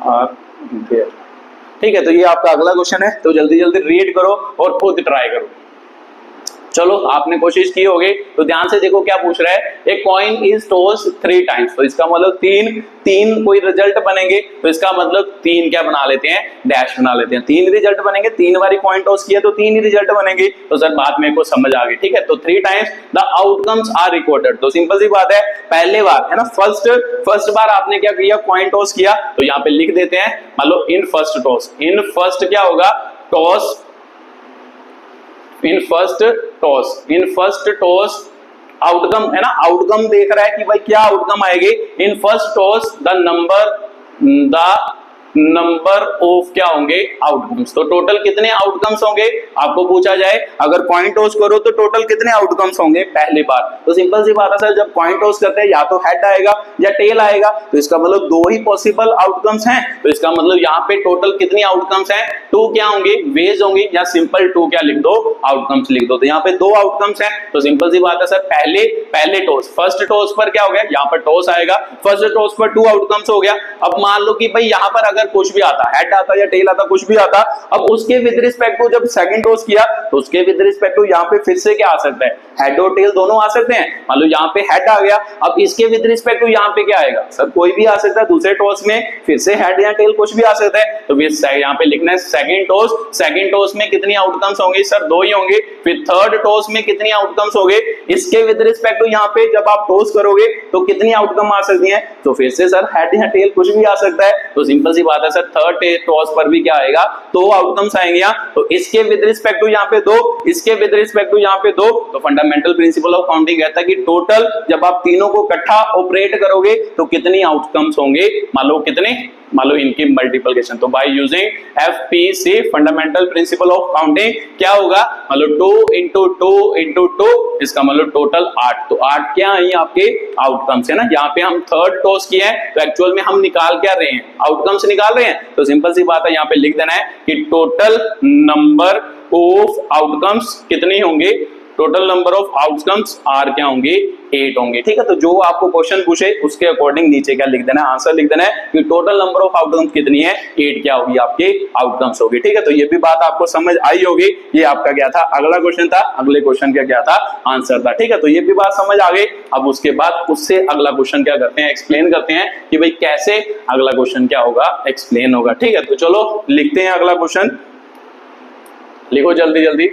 are there? ठीक है, तो ये आपका अगला क्वेश्चन है, तो जल्दी जल्दी रीड करो और खुद ट्राई करो। चलो आपने कोशिश की होगी तो ध्यान से देखो क्या पूछ रहा है, ए कॉइन इज टॉस्ड 3 times। तो इसका मतलब तीन कोई रिजल्ट बनेंगे, तो इसका मतलब 3 क्या बना लेते हैं, डैश बना लेते हैं। 3 रिजल्ट बनेंगे, 3 बारी कॉइन टॉस किया तो 3 ही रिजल्ट बनेंगे। तो सर बात मेरे को समझ आ गई। ठीक है, तो 3 times the outcomes are recorded. तो सिंपल सी बात है, पहले बार है ना, फर्स्ट बार आपने क्या किया, कॉइन टॉस किया, तो यहाँ पे लिख देते हैं मान लो in first toss. In first क्या होगा, toss, in first toss outcome है ना, आउटकम देख रहा है कि भाई क्या आउटकम आएगी। इन first toss the number of क्या होंगे, आउटकम्स। तो टोटल कितने आउटकम्स होंगे आपको पूछा जाए, अगर कॉइन टॉस करो तो टोटल कितने आउटकम्स होंगे पहली बार। तो सिंपल सी बात है सर, जब कॉइन टॉस करते हैं या तो हेड आएगा या टेल आएगा, तो इसका मतलब 2 ही पॉसिबल आउटकम्स हैं। तो इसका मतलब यहाँ पे टोटल कितनी आउटकम्स हैं, 2 क्या होंगे, वेज होंगे, या सिंपल 2 क्या लिख दो, आउटकम्स लिख दो। तो यहाँ पे 2 आउटकम्स हैं। तो सिंपल सी बात है सर, पहले टॉस, फर्स्ट टॉस पर क्या हो गया, यहाँ पर टॉस आएगा, फर्स्ट टॉस पर 2 आउटकम्स हो गया। अब मान लो कि भाई यहाँ पर अगर कुछ भी आता, हेड आता या टेल आता, कुछ भी आता, अब उसके विद रिस्पेक्ट टू जब सेकंड टॉस किया तो उसके विद रिस्पेक्ट टू यहाँ पे फिर से क्या आ सकता है, हेड और टेल दोनों आ सकते हैं। मान लो यहाँ पे हेड आ गया, अब इसके विद रिस्पेक्ट टू यहाँ पे क्या आएगा, सर कोई भी आ सकता है। दूसरे टॉस में फिर से हेड या टेल कुछ भी आ सकता है। तो फिर यहाँ पे लिखना है सेकंड टॉस में कितनी आउटकम्स होंगे, सर 2 ही होंगे। फिर थर्ड टॉस में कितनी आउटकम्स होंगे, इसके विद रिस्पेक्ट टू यहाँ पे जब आप टॉस करोगे तो कितनी आउटकम आ सकती है, तो फिर से सर हेड या टेल कुछ भी आ सकता है। तो सिंपल सी बात है सर, थर्ड टॉस पर भी क्या आएगा, 2 आउटकम्स आएंगे यहाँ। तो इसके विद रिस्पेक्ट टू यहाँ पे 2, इसके विद रिस्पेक्ट टू यहाँ पे 2। तो फंडामेंटल प्रिंसिपल ऑफ काउंटिंग कहता है कि टोटल जब आप तीनों को इकट्ठा ऑपरेट करोगे तो कितनी आउटकम्स होंगे, मान लो इनकी मल्टीप्लिकेशन। तो by using FPC fundamental principle of counting क्या होगा, मान लो 2 into 2 into 2, इसका मतलब टोटल 8। तो 8 क्या है आपके आउटकम्स है ना। यहाँ पे हम थर्ड टॉस किए हैं तो एक्चुअल में हम निकाल क्या रहे हैं, आउटकम्स निकाल रहे हैं। तो सिंपल सी बात है, यहाँ पे लिख देना है कि टोटल नंबर ऑफ आउटकम्स कितनी होंगे, total number of outcomes are क्या होंगे, 8 होंगे। ठीक है, तो जो आपको क्वेश्चन पूछे उसके अकॉर्डिंग नीचे क्या लिख देना है, आंसर लिख देना है कि टोटल नंबर ऑफ आउटकम्स कितनी है, 8 क्या होगी आपके आउटकम्स होगी। ठीक है, तो ये भी बात आपको समझ आई होगी। ये आपका क्या था, अगला क्वेश्चन था, अगले क्वेश्चन का क्या था, आंसर था। ठीक है, तो ये भी बात समझ आ गई। अब उसके बाद उससे अगला क्वेश्चन क्या करते हैं, एक्सप्लेन करते हैं कि भाई कैसे अगला क्वेश्चन क्या होगा, एक्सप्लेन होगा। ठीक है, तो चलो लिखते हैं अगला क्वेश्चन, लिखो जल्दी जल्दी।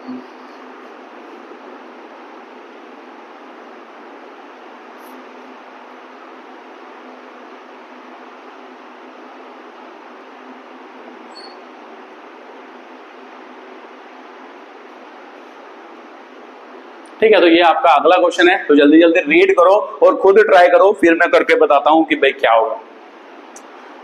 ठीक है, तो ये आपका अगला क्वेश्चन है, तो जल्दी जल्दी रीड करो और खुद ट्राई करो, फिर मैं करके बताता हूं कि भाई क्या होगा।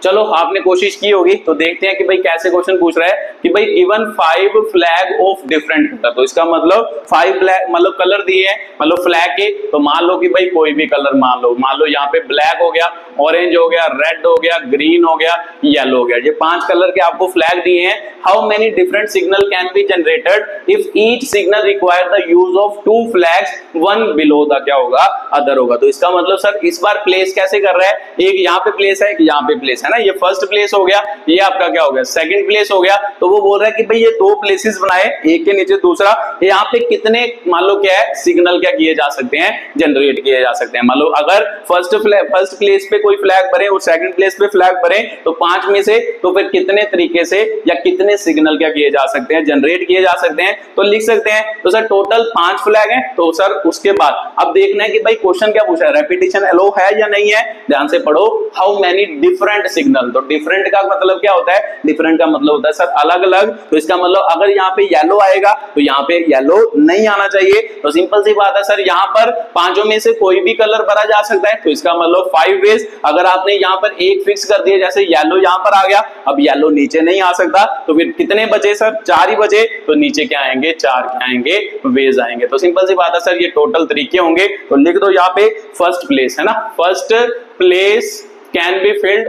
चलो आपने कोशिश की होगी, तो देखते हैं कि भाई कैसे क्वेश्चन पूछ रहा है कि भाई given 5 flag of different colour. तो इसका मतलब 5 फ्लैग मतलब कलर दिए हैं, मतलब फ्लैग के, तो मान लो कि भाई कोई भी कलर मान लो यहाँ पे ब्लैक हो गया, ऑरेंज हो गया, रेड हो गया, ग्रीन हो गया, येलो हो गया, ये 5 कलर के आपको फ्लैग दिए हैं। How many different signal can be generated if each signal require the use of 2 flags, one below the क्या होगा अदर होगा। तो इसका मतलब सर इस बार प्लेस कैसे कर रहा है, एक यहाँ पे प्लेस है, एक यहाँ पे प्लेस है ना, ये फर्स्ट प्लेस हो गया, ये आपका क्या हो गया सेकंड प्लेस हो गया। तो वो बोल रहा है कि भाई ये 2 प्लेसेस बनाए, एक के नीचे दूसरा, यहाँ पे कितने मान लो क्या है सिग्नल क्या किए जा सकते हैं, जनरेट किए जा सकते हैं। मान लो अगर फर्स्ट प्लेस पे कोई फ्लैग भरे और सेकंड प्लेस पे फ्लैग भरे, तो 5 में से तो फिर कितने तरीके से या कितने सिग्नल क्या किए जा सकते हैं, जनरेट किए जा सकते हैं, तो लिख सकते हैं। तो सर टोटल 5 फ्लैग हैं, तो सर उसके बाद अब देखना है कि भाई क्वेश्चन क्या पूछा है, रेपिटेशन अलो है या नहीं है, ध्यान से पढ़ो। हाउ मेनी डिफरेंट सिग्नल, तो डिफरेंट का मतलब क्या होता है, डिफरेंट का मतलब होता है सर अलग अलग। तो इसका मतलब अगर यहाँ पे येलो आएगा तो यहाँ पे येलो नहीं आना चाहिए, तो सिंपल सी बात है सर यहाँ पर 5 में से कोई भी कलर भरा जा सकता है, तो इसका मतलब 5 वेज। अगर आपने यहाँ पर एक फिक्स कर दिया, जैसे येलो यहाँ पर आ गया, अब येलो नीचे नहीं आ सकता, तो फिर कितने बचे सर, 4 ही बचे, तो नीचे क्या आएंगे 4 क्या आएंगे वेज आएंगे। तो सिंपल सी बात है सर ये टोटल तरीके होंगे, तो लिख दो यहाँ पे फर्स्ट प्लेस है ना, first place can be filled,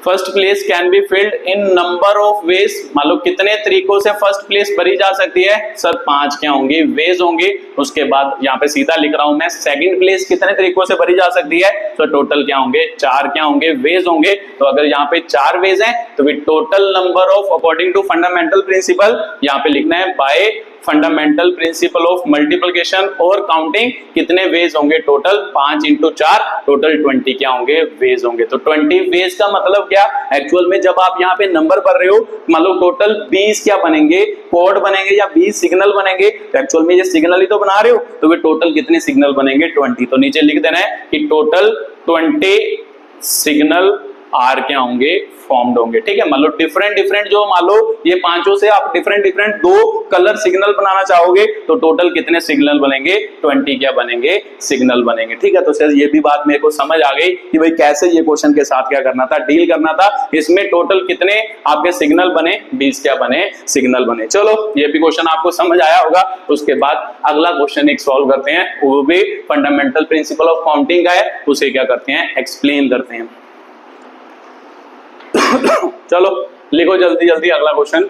first place can be filled in number of veg, मान लो कितने तरीकों से फर्स्ट प्लेस भरी जा सकती है सर 5 क्या होंगे वेज होंगे। उसके बाद यहाँ पे सीधा लिख रहा हूं मैं, सेकंड प्लेस कितने तरीकों से भरी जा सकती है, तो टोटल क्या होंगे 4 क्या होंगे वेज होंगे। तो अगर यहाँ पे 4 वेज हैं तो फिर total number of according to fundamental principle यहाँ पे लिखना है by fundamental principle of multiplication और काउंटिंग, कितने वेज होंगे टोटल 5 इंटू 4, टोटल 20 क्या होंगे वेज होंगे। तो 20 वेज का मतलब क्या, एक्चुअल में जब आप यहाँ पे नंबर भर रहे हो, मान लो टोटल 20 क्या बनेंगे कोड बनेंगे या 20 सिग्नल बनेंगे, तो एक्चुअल में ये सिग्नल ही तो बना रहे हो, तो वे टोटल कितने सिग्नल बनेंगे 20। तो नीचे लिख देना है कि टोटल 20 सिग्नल आर क्या होंगे फॉर्म्ड होंगे। ठीक है, मान लो डिफरेंट जो मान लो ये 5 से आप डिफरेंट 2 कलर सिग्नल बनाना चाहोगे, तो टोटल कितने सिग्नल बनेंगे 20 क्या बनेंगे सिग्नल बनेंगे। ठीक है, तो सर ये भी बात मेरे को समझ आ गई कि भाई कैसे ये क्वेश्चन के साथ क्या करना था, डील करना था। इसमें टोटल कितने आपके सिग्नल बने 20 क्या बने सिग्नल बने। चलो ये भी क्वेश्चन आपको समझ आया होगा। उसके बाद अगला क्वेश्चन एक सॉल्व करते हैं, वो भी फंडामेंटल प्रिंसिपल ऑफ काउंटिंग का है, उसे क्या करते हैं एक्सप्लेन करते हैं। चलो लिखो जल्दी जल्दी अगला क्वेश्चन।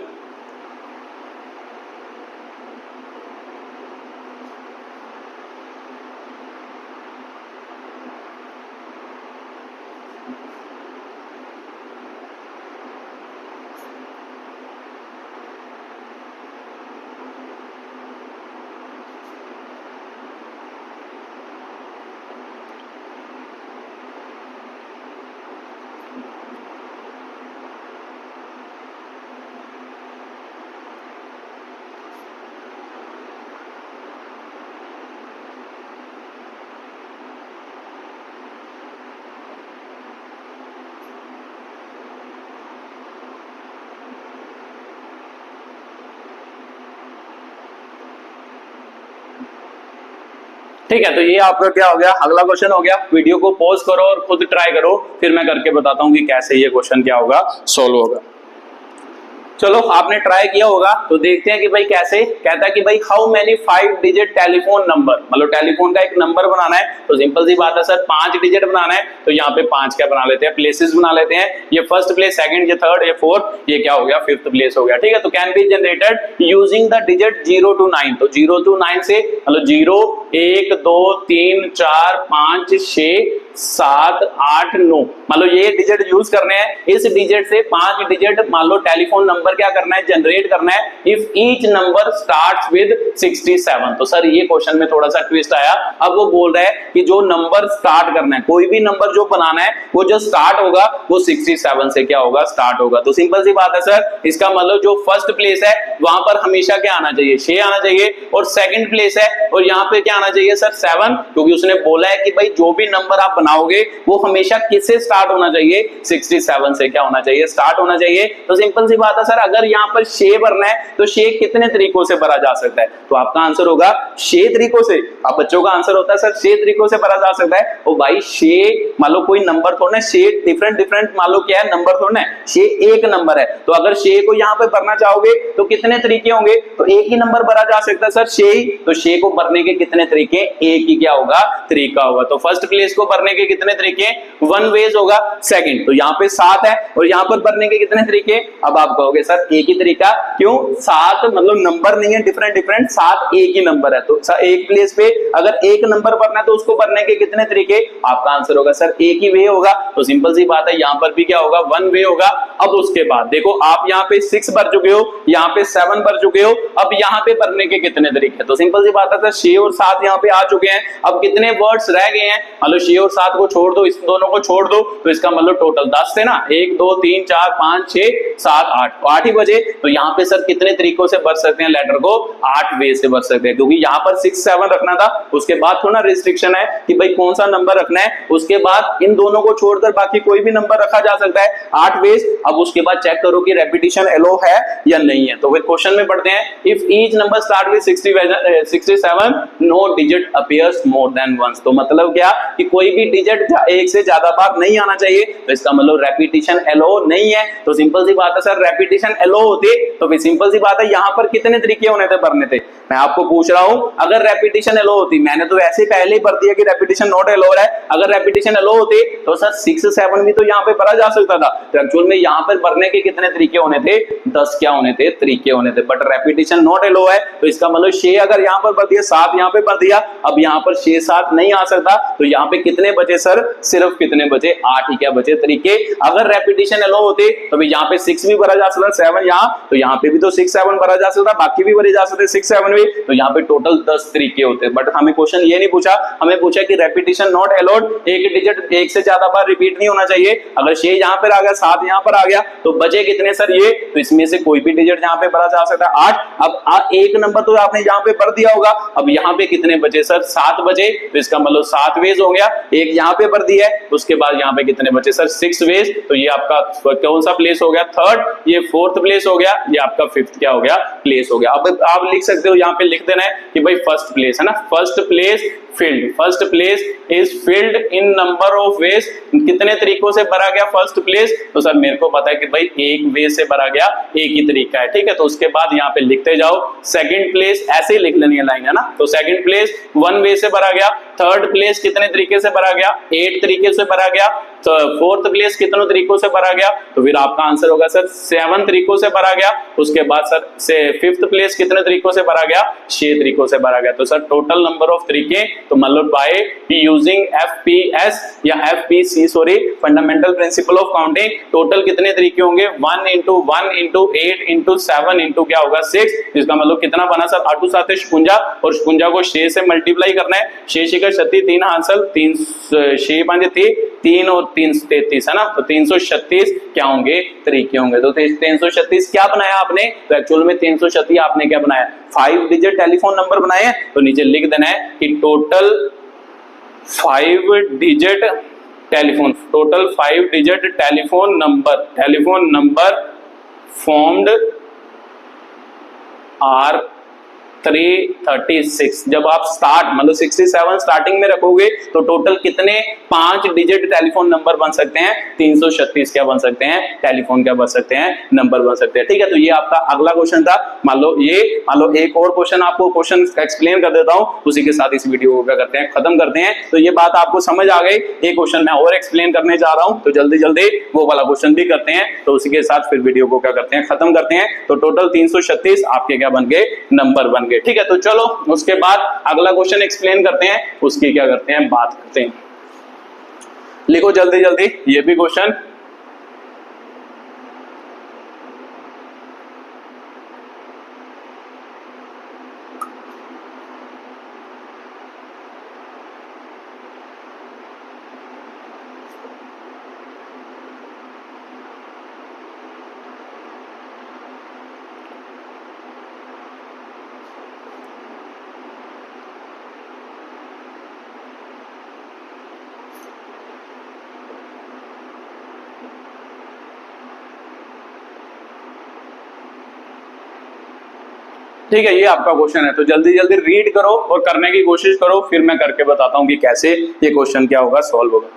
ठीक है, तो ये आपका क्या हो गया अगला क्वेश्चन हो गया। वीडियो को पॉज करो और खुद ट्राई करो, फिर मैं करके बताता हूं कि कैसे ये क्वेश्चन क्या होगा सोल्व होगा। चलो आपने ट्राई किया होगा, तो देखते हैं कि भाई कैसे कहता है कि भाई how many 5 digit telephone number, मतलब टेलीफोन का एक नंबर बनाना है, तो सिंपल सी बात है सर 5 डिजिट बनाना है, तो यहाँ पे 5 क्या बना लेते हैं प्लेसेस बना लेते हैं। ये फर्स्ट प्लेस, सेकंड, ये थर्ड, ये फोर्थ, ये क्या हो गया 5th प्लेस हो गया। ठीक है, तो can be generated using the digit 0 to 9, तो 0 to 9 से मतलब 0 1 2 3 4 5 6 7 8 9, मान लो ये डिजिट यूज करने हैं, इस डिजिट से 5 डिजिट मान लो टेलीफोन नंबर क्या करना है, जनरेट करना है if each number starts with 67। तो सर ये क्वेश्चन में थोड़ा सा ट्विस्ट आया। अब वो बोल रहा है कि जो नंबर स्टार्ट करना है, कोई भी नंबर जो बनाना है वो जो स्टार्ट होगा वो 67 से क्या होगा, स्टार्ट होगा। तो सिंपल सी बात है सर, इसका मतलब जो फर्स्ट प्लेस है वहां पर हमेशा क्या आना चाहिए, 6 आना चाहिए, और सेकंड प्लेस है और यहाँ पे क्या आना चाहिए सर, 7, क्योंकि उसने बोला है कि भाई जो भी नंबर आप बनाओगे वो हमेशा किससे स्टार्ट होना चाहिए, 67 से क्या होना चाहिए, स्टार्ट होना चाहिए। तो सिंपल सी बात है सर, अगर यहाँ पर 6 भरना है तो 6 कितने तरीकों से भरा जा सकता है, तो आपका आंसर होगा 6 तरीकों से। आप बच्चों का आंसर होता है सर 6 तरीकों से भरा जा सकता है। और भाई 6 मान लो कोई नंबर थोड़ा, 6 डिफरेंट मान लो क्या है, नंबर थोड़ा है, 6 एक नंबर है, तो अगर 6 को यहाँ पे भरना चाहोगे तो कितने तरीके होंगे, तो एक ही नंबर भरा जा सकता है सर 6 ही। तो 6 को भरने के कितने तरीके, एक ही क्या होगा, तरीका होगा। तो फर्स्ट प्लेस को भरने के कितने तरीके, 1 वेज होगा। सेकंड, तो यहाँ पे 7 है और यहाँ पर भरने के कितने तरीके, अब आप कहोगे सर एक ही तरीका, क्यों, 7 मतलब नंबर नहीं है डिफरेंट, 7 एक ही नंबर है, तो एक प्लेस पे अगर एक नंबर भरना है तो उसको भरने के कितने तरीके, आपका आंसर होगा सर एक ही वे होगा। तो सिंपल सी बात है, यहाँ पर भी क्या होगा, 1 वे होगा। अब उसके बाद देखो आप यहाँ पे 6 भर चुके हो, यहाँ पे 7 भर चुके हो, अब यहाँ पे भरने के कितने तरीके, तो सिंपल सी बात है सर 6 और 7 यहाँ पे आ चुके हैं, अब कितने वर्ड्स रह गए हैं, मतलब 6 और 7 को छोड़ दो, इस दोनों को छोड़ दो, तो इसका मतलब टोटल 10 थे ना, 1 2 3 4 5 6 7 8, 8 ही बजे। तो यहाँ पे सर कितने तरीकों से भर सकते हैं लेटर को, 8 वे से भर सकते हैं, क्योंकि यहाँ पर 6 7 रखना था, उसके बाद थोड़ा रिस्ट्रिक्शन है कि भाई कौन सा नंबर रखना है, उसके बाद इन दोनों को छोड़कर बाकी कोई भी नंबर रखा जा सकता है, 8 वेज। अब उसके बाद चेक करो कि रेपिटेशन एलो है या नहीं है। तो फिर क्वेश्चन में पढ़ते हैं, if each number start with 67 no digit appears more than once. तो मतलब क्या कि कोई भी डिजिट एक से ज्यादा बार नहीं आना चाहिए, तो इसका मतलब रेपिटेशन एलो नहीं है। तो सिंपल सी बात है सर, रेपिटेशन एलो होती तो फिर सिंपल सी बात है यहाँ पर कितने तरीके होने थे, भरने थे। मैं आपको पूछ रहा हूं, अगर रेपिटेशन एलो होती, मैंने तो ऐसे पहले ही भर दिया कि रेपिटेशन नॉट एलो है, अगर रेपिटेशन एलो होती तो सर 6 7 भी तो यहाँ पे भरा जा सकता था। तो एक्चुअल में यहाँ पर भरने के कितने तरीके होने थे, 10 क्या होने थे, तरीके होने थे, बट रेपिटेशन नॉट एलो है। तो इसका मतलब 6 अगर यहाँ पर भर दिया, 7 यहाँ पे भर दिया, अब यहाँ पर 6 7 नहीं आ सकता, तो यहाँ पे कितने बचे सर, सिर्फ कितने बचे, 8 ही क्या बचे तरीके। अगर रेपिटेशन एलो होते तो यहाँ पे 6 भी भरा जा सकता, 7 यहाँ, तो यहाँ पे भी तो 6 7 भरा जा सकता, बाकी भी भरे जा सकते 6 7 भी, तो यहाँ पे टोटल 10 तरीके होते। बट हमें क्वेश्चन ये नहीं पूछा, हमें पूछा कि रेपिटेशन नॉट अलाउड, एक डिजिट एक से ज्यादा बार रिपीट नहीं होना चाहिए। अगर 6 यहाँ पर आ गया, 7 यहाँ पर आ गया, तो बचे कितने सर ये, तो इसमें से कोई भी डिजिट यहाँ पे भरा जा सकता है 8। अब एक नंबर तो आपने यहाँ पे भर दिया होगा, अब यहाँ पे कितने बचे सर, 7 बचे, तो इसका मतलब 7 वेज हो गया, एक यहाँ पे भर दिया है, उसके बाद यहाँ पे कितने बचे सर, 6 वेज। तो ये आपका कौन सा प्लेस हो गया, 3rd, ये 4th प्लेस हो गया, ये आपका 5th क्या हो गया, प्लेस हो गया। अब आप लिख सकते हो, यहाँ पे लिख देना है कि भाई फर्स्ट प्लेस है ना, first place filled, first place is filled in number of veg, कितने तरीकों से भरा गया फर्स्ट प्लेस, तो सर मेरे को पता है कि भाई एक वे से भरा गया, एक ही तरीका है, ठीक है। तो उसके बाद यहाँ पे लिखते जाओ, सेकंड प्लेस ऐसे ही लिख लेनी है लाइन, है ना, तो सेकंड प्लेस 1 वे से भरा गया, 3rd प्लेस कितने तरीके से भरा गया, 8 तरीके से भरा गया, तो 4th प्लेस कितनों तरीकों से भरा गया, तो फिर आपका आंसर होगा सर 7 तरीकों से भरा गया। उसके बाद सर से 5th प्लेस कितने तरीकों से भरा गया, 6 तरीकों से भरा गया। तो सर टोटल नंबर ऑफ तरीके, तो मतलब बाय यूजिंग एफपीएस या FPC sorry, fundamental principle of counting, total कितने तरीके होंगे, 1 into 1 into 8 into 7 into क्या होगा 6, इसका मतलब कितना बना सर, 8 7 56, और 56 को 6 से मल्टीप्लाई करना है, 6 6 36, 3 हासिल 3 6 5 3 और 3 33 है ना, तो 336 क्या होंगे, तरीके होंगे। तो 336 क्या बनाया आपने, तो एक्चुअल में 336 आपने क्या बनाया, 5 डिजिट टेलीफोन नंबर बनाए हैं। तो नीचे लिख देना है कि total 5 digit telephone, total 5 digit telephone number formed are 336। जब आप स्टार्ट मतलब 67 स्टार्टिंग में रखोगे तो टोटल कितने 5 डिजिट टेलीफोन नंबर बन सकते हैं, 336 क्या बन सकते हैं, टेलीफोन क्या बन सकते हैं, नंबर बन सकते हैं, ठीक है। तो ये आपका अगला क्वेश्चन था। मान लो एक और क्वेश्चन आपको क्वेश्चन एक्सप्लेन कर देता हूं, उसी के साथ इस वीडियो को क्या करते हैं, खत्म करते हैं। तो ये बात आपको समझ आ गई, एक क्वेश्चन मैं और एक्सप्लेन करने जा रहा हूं, तो जल्दी जल्दी वो वाला क्वेश्चन भी करते हैं, तो उसी के साथ फिर वीडियो को क्या करते हैं, खत्म करते हैं। तो टोटल 336 आपके क्या बन गए, नंबर बन गए, ठीक है। तो चलो उसके बाद अगला क्वेश्चन एक्सप्लेन करते हैं, उसकी क्या करते हैं, बात करते हैं। लिखो जल्दी जल्दी ये भी क्वेश्चन। ठीक है, ये आपका क्वेश्चन है, तो जल्दी जल्दी रीड करो और करने की कोशिश करो, फिर मैं करके बताता हूं कि कैसे ये क्वेश्चन क्या होगा सॉल्व होगा।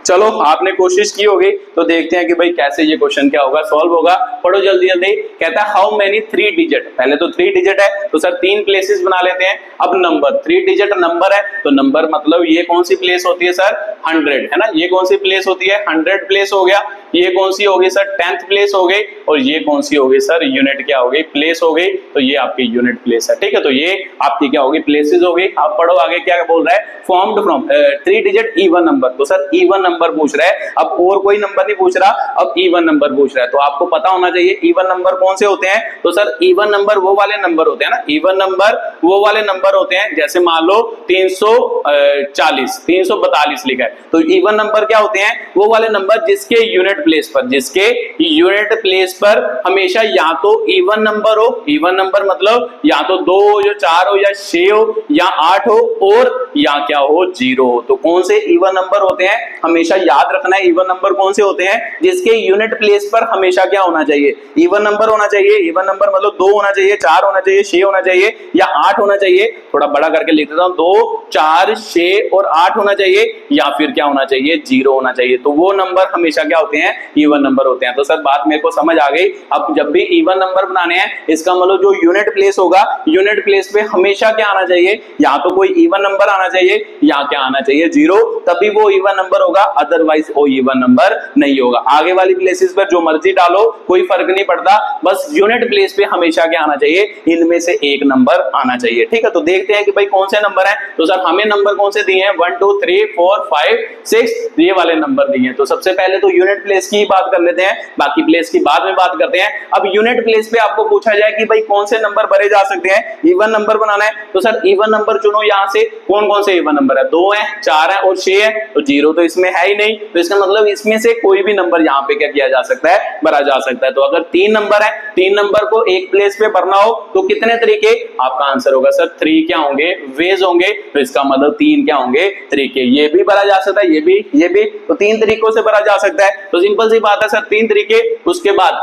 चलो आपने कोशिश की होगी तो देखते हैं कि भाई कैसे ये क्वेश्चन क्या होगा सॉल्व होगा। पढ़ो जल्दी जल्दी। कहता है हाउ मेनी 3 डिजिट, पहले तो 3 डिजिट है तो सर 3 प्लेसेस बना लेते हैं। अब नंबर 3 डिजिट नंबर है तो नंबर मतलब ये कौन सी प्लेस होती है सर 100 है ना, ये कौन सी प्लेस होती है 100 प्लेस हो गया। ये कौन सी होगी सर 10th प्लेस हो गई, और ये कौन सी होगी सर यूनिट क्या हो गई प्लेस हो गई, तो ये आपकी यूनिट प्लेस है। ठीक है, तो ये आपकी क्या होगी प्लेसेस हो गई। आप पढ़ो आगे क्या बोल रहा है, formed from 3 digit even number, तो सर इवन नंबर पूछ रहा है, अब और कोई नंबर नहीं पूछ रहा, अब इवन नंबर पूछ रहा है। तो आपको पता होना चाहिए इवन नंबर कौन से होते हैं, तो सर इवन नंबर वो वाले नंबर होते हैं ना, इवन नंबर वो वाले नंबर होते हैं जैसे मान लो 340 342 लिखा है, तो इवन नंबर क्या होते हैं वो वाले नंबर जिसके यूनिट प्लेस पर, जिसके यूनिट प्लेस पर हमेशा या तो इवन नंबर हो, इवन नंबर मतलब या तो 2 हो या 4 हो या 6 हो या 8 हो और या क्या हो 0 हो। तो कौन से इवन नंबर होते हैं, हमेशा याद रखना है इवन नंबर कौन से होते हैं जिसके यूनिट प्लेस पर हमेशा क्या होना चाहिए, इवन नंबर होना चाहिए। इवन नंबर मतलब 2 होना चाहिए, 4 होना चाहिए, 6 होना चाहिए या 8 होना चाहिए। थोड़ा बड़ा करके लिख देता हूं, 2 4 6 और 8 होना चाहिए या फिर क्या होना चाहिए 0 होना चाहिए। तो वो नंबर हमेशा क्या होते हैं इवन नंबर होते हैं। तो सर बात मेरे को समझ आ गई। अब जब भी इवन नंबर बनाने हैं इसका मतलब जो यूनिट प्लेस होगा, यूनिट प्लेस पे हमेशा क्या आना चाहिए, या तो कोई इवन नंबर आना चाहिए या क्या आना चाहिए 0, तभी वो इवन नंबर होगा, अदरवाइज वो इवन नंबर नहीं होगा। आगे वाली प्लेसेस पर जो मर्जी डालो कोई फर्क नहीं पड़ता, बस यूनिट प्लेस पे हमेशा क्या आना चाहिए, इनमें से एक नंबर आना चाहिए। ठीक है, तो देखते हैं कि भाई कौन से नंबर है। तो सर हमें नंबर कौन से दिए हैं 1 2 3 4 5 6 ये वाले नंबर दिए हैं। तो सबसे पहले तो यूनिट प्लेस की बात कर लेते हैं, बाकी प्लेस की बाद में बात करते हैं। अब यूनिट प्लेस पे आपको पूछा जाए कि भाई कौन से नंबर भरे जा सकते हैं, इवन नंबर बनाना है, तो सर इवन नंबर चुनो। यहां से कौन कौन से इवन नंबर है, 2 है 4 है और 6 है, तो 0 तो इसमें है ही नहीं, तो इसका मतलब इसमें से कोई भी नंबर यहाँ पे क्या किया जा सकता है, भरा जा सकता है। तो अगर 3 नंबर है, 3 नंबर को एक प्लेस पे भरना हो तो कितने तरीके, आपका आंसर होगा सर 3 क्या होंगे वेज होंगे, तो इसका मतलब 3 क्या होंगे तरीके। ये भी भरा जा सकता है, ये भी, तो 3 तरीकों से भरा जा सकता है। तो सिंपल सी बात है सर 3 तरीके। उसके बाद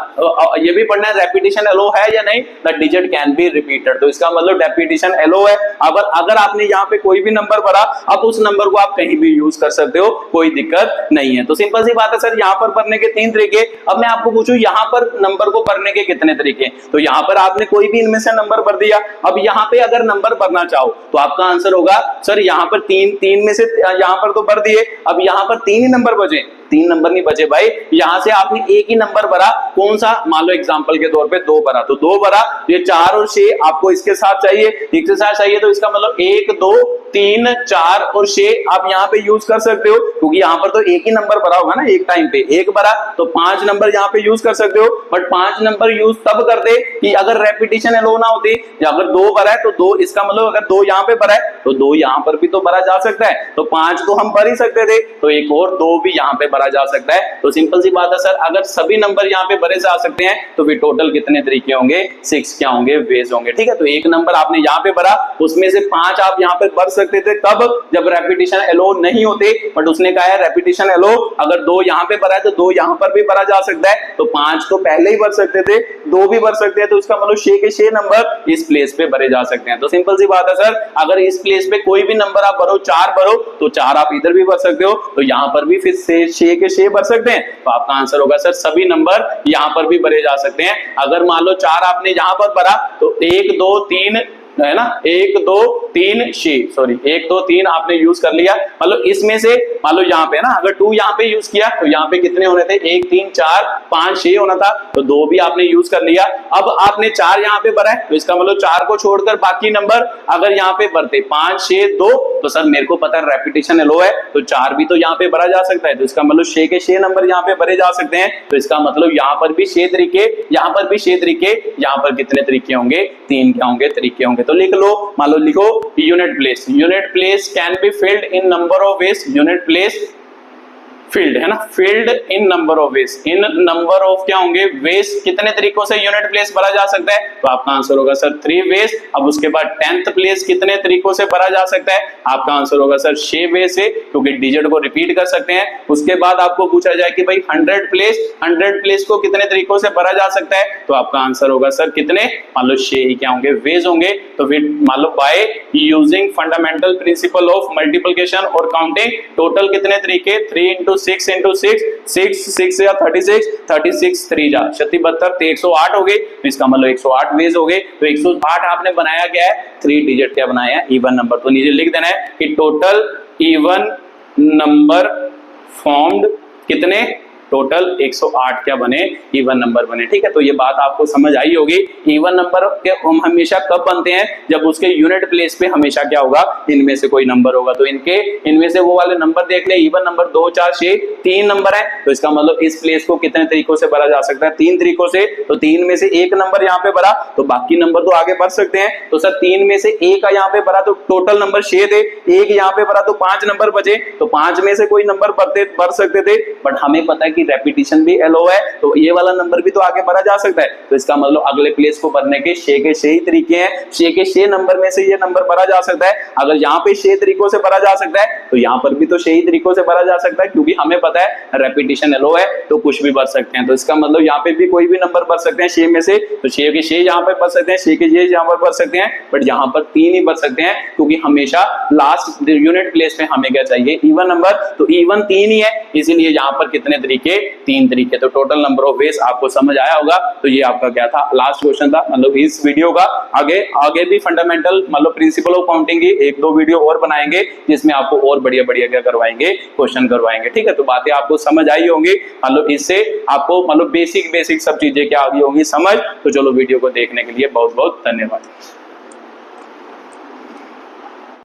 ये भी पढ़ना है रेपिटेशन एलो है या नहीं, the digit can be repeated, तो इसका मतलब रेपिटेशन एलो है। अगर आपने यहाँ पे कोई भी नंबर भरा, अब उस नंबर को आप कहीं भी यूज कर सकते हो, कोई दिक्कत नहीं है। तो सिंपल सी बात है सर यहाँ पर भरने के 3 तरीके। अब मैं आपको पूछूं यहाँ पर नंबर को भरने के कितने तरीके, तो यहाँ पर आपने कोई भी इनमें से नंबर भर दिया। अब यहाँ पे अगर नंबर भरना चाहो तो आपका आंसर होगा सर यहाँ पर 3 में से यहाँ पर तो भर दिए, अब यहाँ पर 3 ही नंबर बचे, 3 नंबर नहीं बचे भाई। यहां से आपने एक ही नंबर भरा, कौन सा, मान लो एग्जांपल के तौर पे 2 भरा, तो 2 भरा, ये 4 और 6 आपको इसके साथ चाहिए, इसके साथ चाहिए, तो इसका मतलब 1 2 3 4 और 6 आप यहाँ पे यूज कर सकते हो, क्योंकि यहाँ पर तो एक ही नंबर भरा होगा ना, एक टाइम पे एक भरा, तो 5 नंबर यहाँ पे यूज कर सकते हो। बट 5 नंबर यूज तब करते कि अगर रेपिटेशन एलो ना होती, या अगर 2 भरा है तो 2, इसका मतलब अगर 2 यहाँ पे भरा है तो 2 यहाँ पर भी तो भरा जा सकता है, तो 5 तो हम भर ही सकते थे, तो एक और 2 भी यहाँ पे भरा जा सकता है। तो सिंपल सी बात है सर, अगर सभी नंबर यहाँ पे भरे जा सकते हैं तो फिर टोटल कितने तरीके होंगे, 6 क्या होंगे वेज होंगे। ठीक है, तो एक नंबर आपने यहाँ पे भरा, उसमें से 5 आप यहाँ पे भर सकते थे तब जब रेपिटेशन एलो नहीं होते, बट उसने कहा है रेपिटेशन एलो, अगर 2 यहाँ पे भरा है तो 2 यहाँ पर भी भरा जा सकता है, तो 5 तो पहले ही भर सकते थे, 2 भी भर सकते हैं, तो इसका मतलब 6 के 6 नंबर इस प्लेस पे भरे जा सकते हैं। तो सिंपल सी बात है सर, अगर इस प्लेस पे कोई भी नंबर आप भरो, 4 भरो, तो 4 आप इधर भी भर सकते हो, तो यहाँ पर भी फिर 6 के 6 भर सकते हैं, तो आपका आंसर होगा सर सभी नंबर यहाँ पर भी भरे जा सकते हैं। अगर मान लो 4 आपने यहाँ पर भरा तो 1 2 3 है ना, 1 2 3 6, सॉरी 1 2 3 आपने यूज कर लिया। मतलब इसमें से मान लो यहाँ पे ना अगर 2 यहाँ पे यूज किया तो यहाँ पे कितने होने थे, 1 3 4 5 6 होना था, तो 2 भी आपने यूज कर लिया। अब आपने 4 यहाँ पे भरा है, तो इसका मतलब 4 को छोड़कर बाकी नंबर अगर यहाँ पे भरते 5 6 2, तो सर मेरे को पता है रेपिटेशन लो है, तो 4 भी तो यहाँ पे भरा जा सकता है, तो इसका मतलब 6 के 6 नंबर यहाँ पे भरे जा सकते हैं। तो इसका मतलब यहाँ पर भी 6 तरीके, यहाँ पर भी 6 तरीके, यहाँ पर कितने तरीके होंगे, 3 क्या होंगे, तरीके होंगे। तो लिख लो, मान लो लिखो unit place, unit place can be filled in number of veg, unit place field है ना, field in number of veg, in number of क्या होंगे, वेज, कितने तरीकों से यूनिट प्लेस भरा जा सकता है, तो आपका आंसर होगा सर 3 वेज। अब उसके बाद 10th प्लेस कितने तरीकों से भरा जा सकता है, आपका आंसर होगा सर 6 वे से, क्योंकि डिजिट को रिपीट कर सकते हैं। उसके बाद आपको पूछा जाए कि भाई 100 प्लेस को कितने तरीकों से भरा जा सकता है, तो आपका आंसर होगा सर कितने, मान लो 6 ही क्या होंगे, वेज होंगे। तो फिर मान लो by using fundamental principle of multiplication और काउंटिंग, टोटल कितने तरीके, 3 into 6 into 6 या 36 3 जा 72, तो 108 हो गए, तो इसका मतलब 108 वेज हो गए। तो 108 आपने बनाया क्या है, 3 डिजिट क्या बनाया है, इवन नंबर। तो नीचे लिख देना है कि टोटल इवन नंबर फॉर्म्ड कितने, टोटल 108 क्या बने, इवन नंबर बने। ठीक है, तो ये बात आपको समझ आई होगी। इवन नंबर के हम हमेशा कब बनते हैं, जब उसके यूनिट प्लेस पे हमेशा क्या होगा, इनमें से कोई नंबर होगा। तो इनमें से वो वाले नंबर देख ले, इवन नंबर 2 4 6 3 नंबर है, तो इसका मतलब इस प्लेस को कितने तरीकों से भरा जा सकता है, 3 तरीकों से। तो 3 में से एक नंबर यहाँ पे भरा, तो बाकी नंबर तो आगे बढ़ सकते हैं। तो सर 3 में से एक यहाँ पे भरा, तो टोटल नंबर 6 थे, एक यहाँ पे भरा तो 5 नंबर बचे, तो 5 में से कोई नंबर भर सकते थे। बट हमें पता है कि रेपिटेशन भी एलो है, तो ये वाला नंबर भी तो आगे भरा जा सकता है। तो इसका मतलब अगले प्लेस को भरने के 6 के 6 ही तरीके हैं, 6 के 6 नंबर में से ये नंबर भरा जा सकता है। अगर यहाँ पे 6 तरीकों से भरा जा सकता है, तो यहाँ पर भी तो 6 ही तरीकों से भरा जा सकता है, क्योंकि हमें पता है रेपिटेशन एलो है, तो कुछ भी भर सकते हैं। तो इसका मतलब यहाँ पे भी कोई भी नंबर भर सकते हैं 6 में से, तो 6 के 6 यहाँ पे भर सकते हैं, 6 के 6 यहाँ पर भर सकते हैं, बट यहाँ पर 3 ही भर सकते हैं, क्योंकि हमेशा लास्ट यूनिट प्लेस में हमें क्या चाहिए, इवन नंबर। तो इवन 3 ही है, इसीलिए यहाँ पर कितने तरीके, 3 तरीके। तो टोटल नंबर ऑफ वेज आपको समझ आया होगा। तो ये आपका क्या था, लास्ट क्वेश्चन था मतलब इस वीडियो का। आगे भी फंडामेंटल मतलब प्रिंसिपल ऑफ काउंटिंग की 1-2 वीडियो और बनाएंगे, जिसमें आपको और बढ़िया क्या करवाएंगे, क्वेश्चन करवाएंगे। ठीक है, तो बातें आपको समझ आई होंगी, मतलब इससे आपको मतलब बेसिक सब चीजें क्या आ गई होंगी समझ। तो चलो वीडियो को देखने के लिए बहुत बहुत धन्यवाद।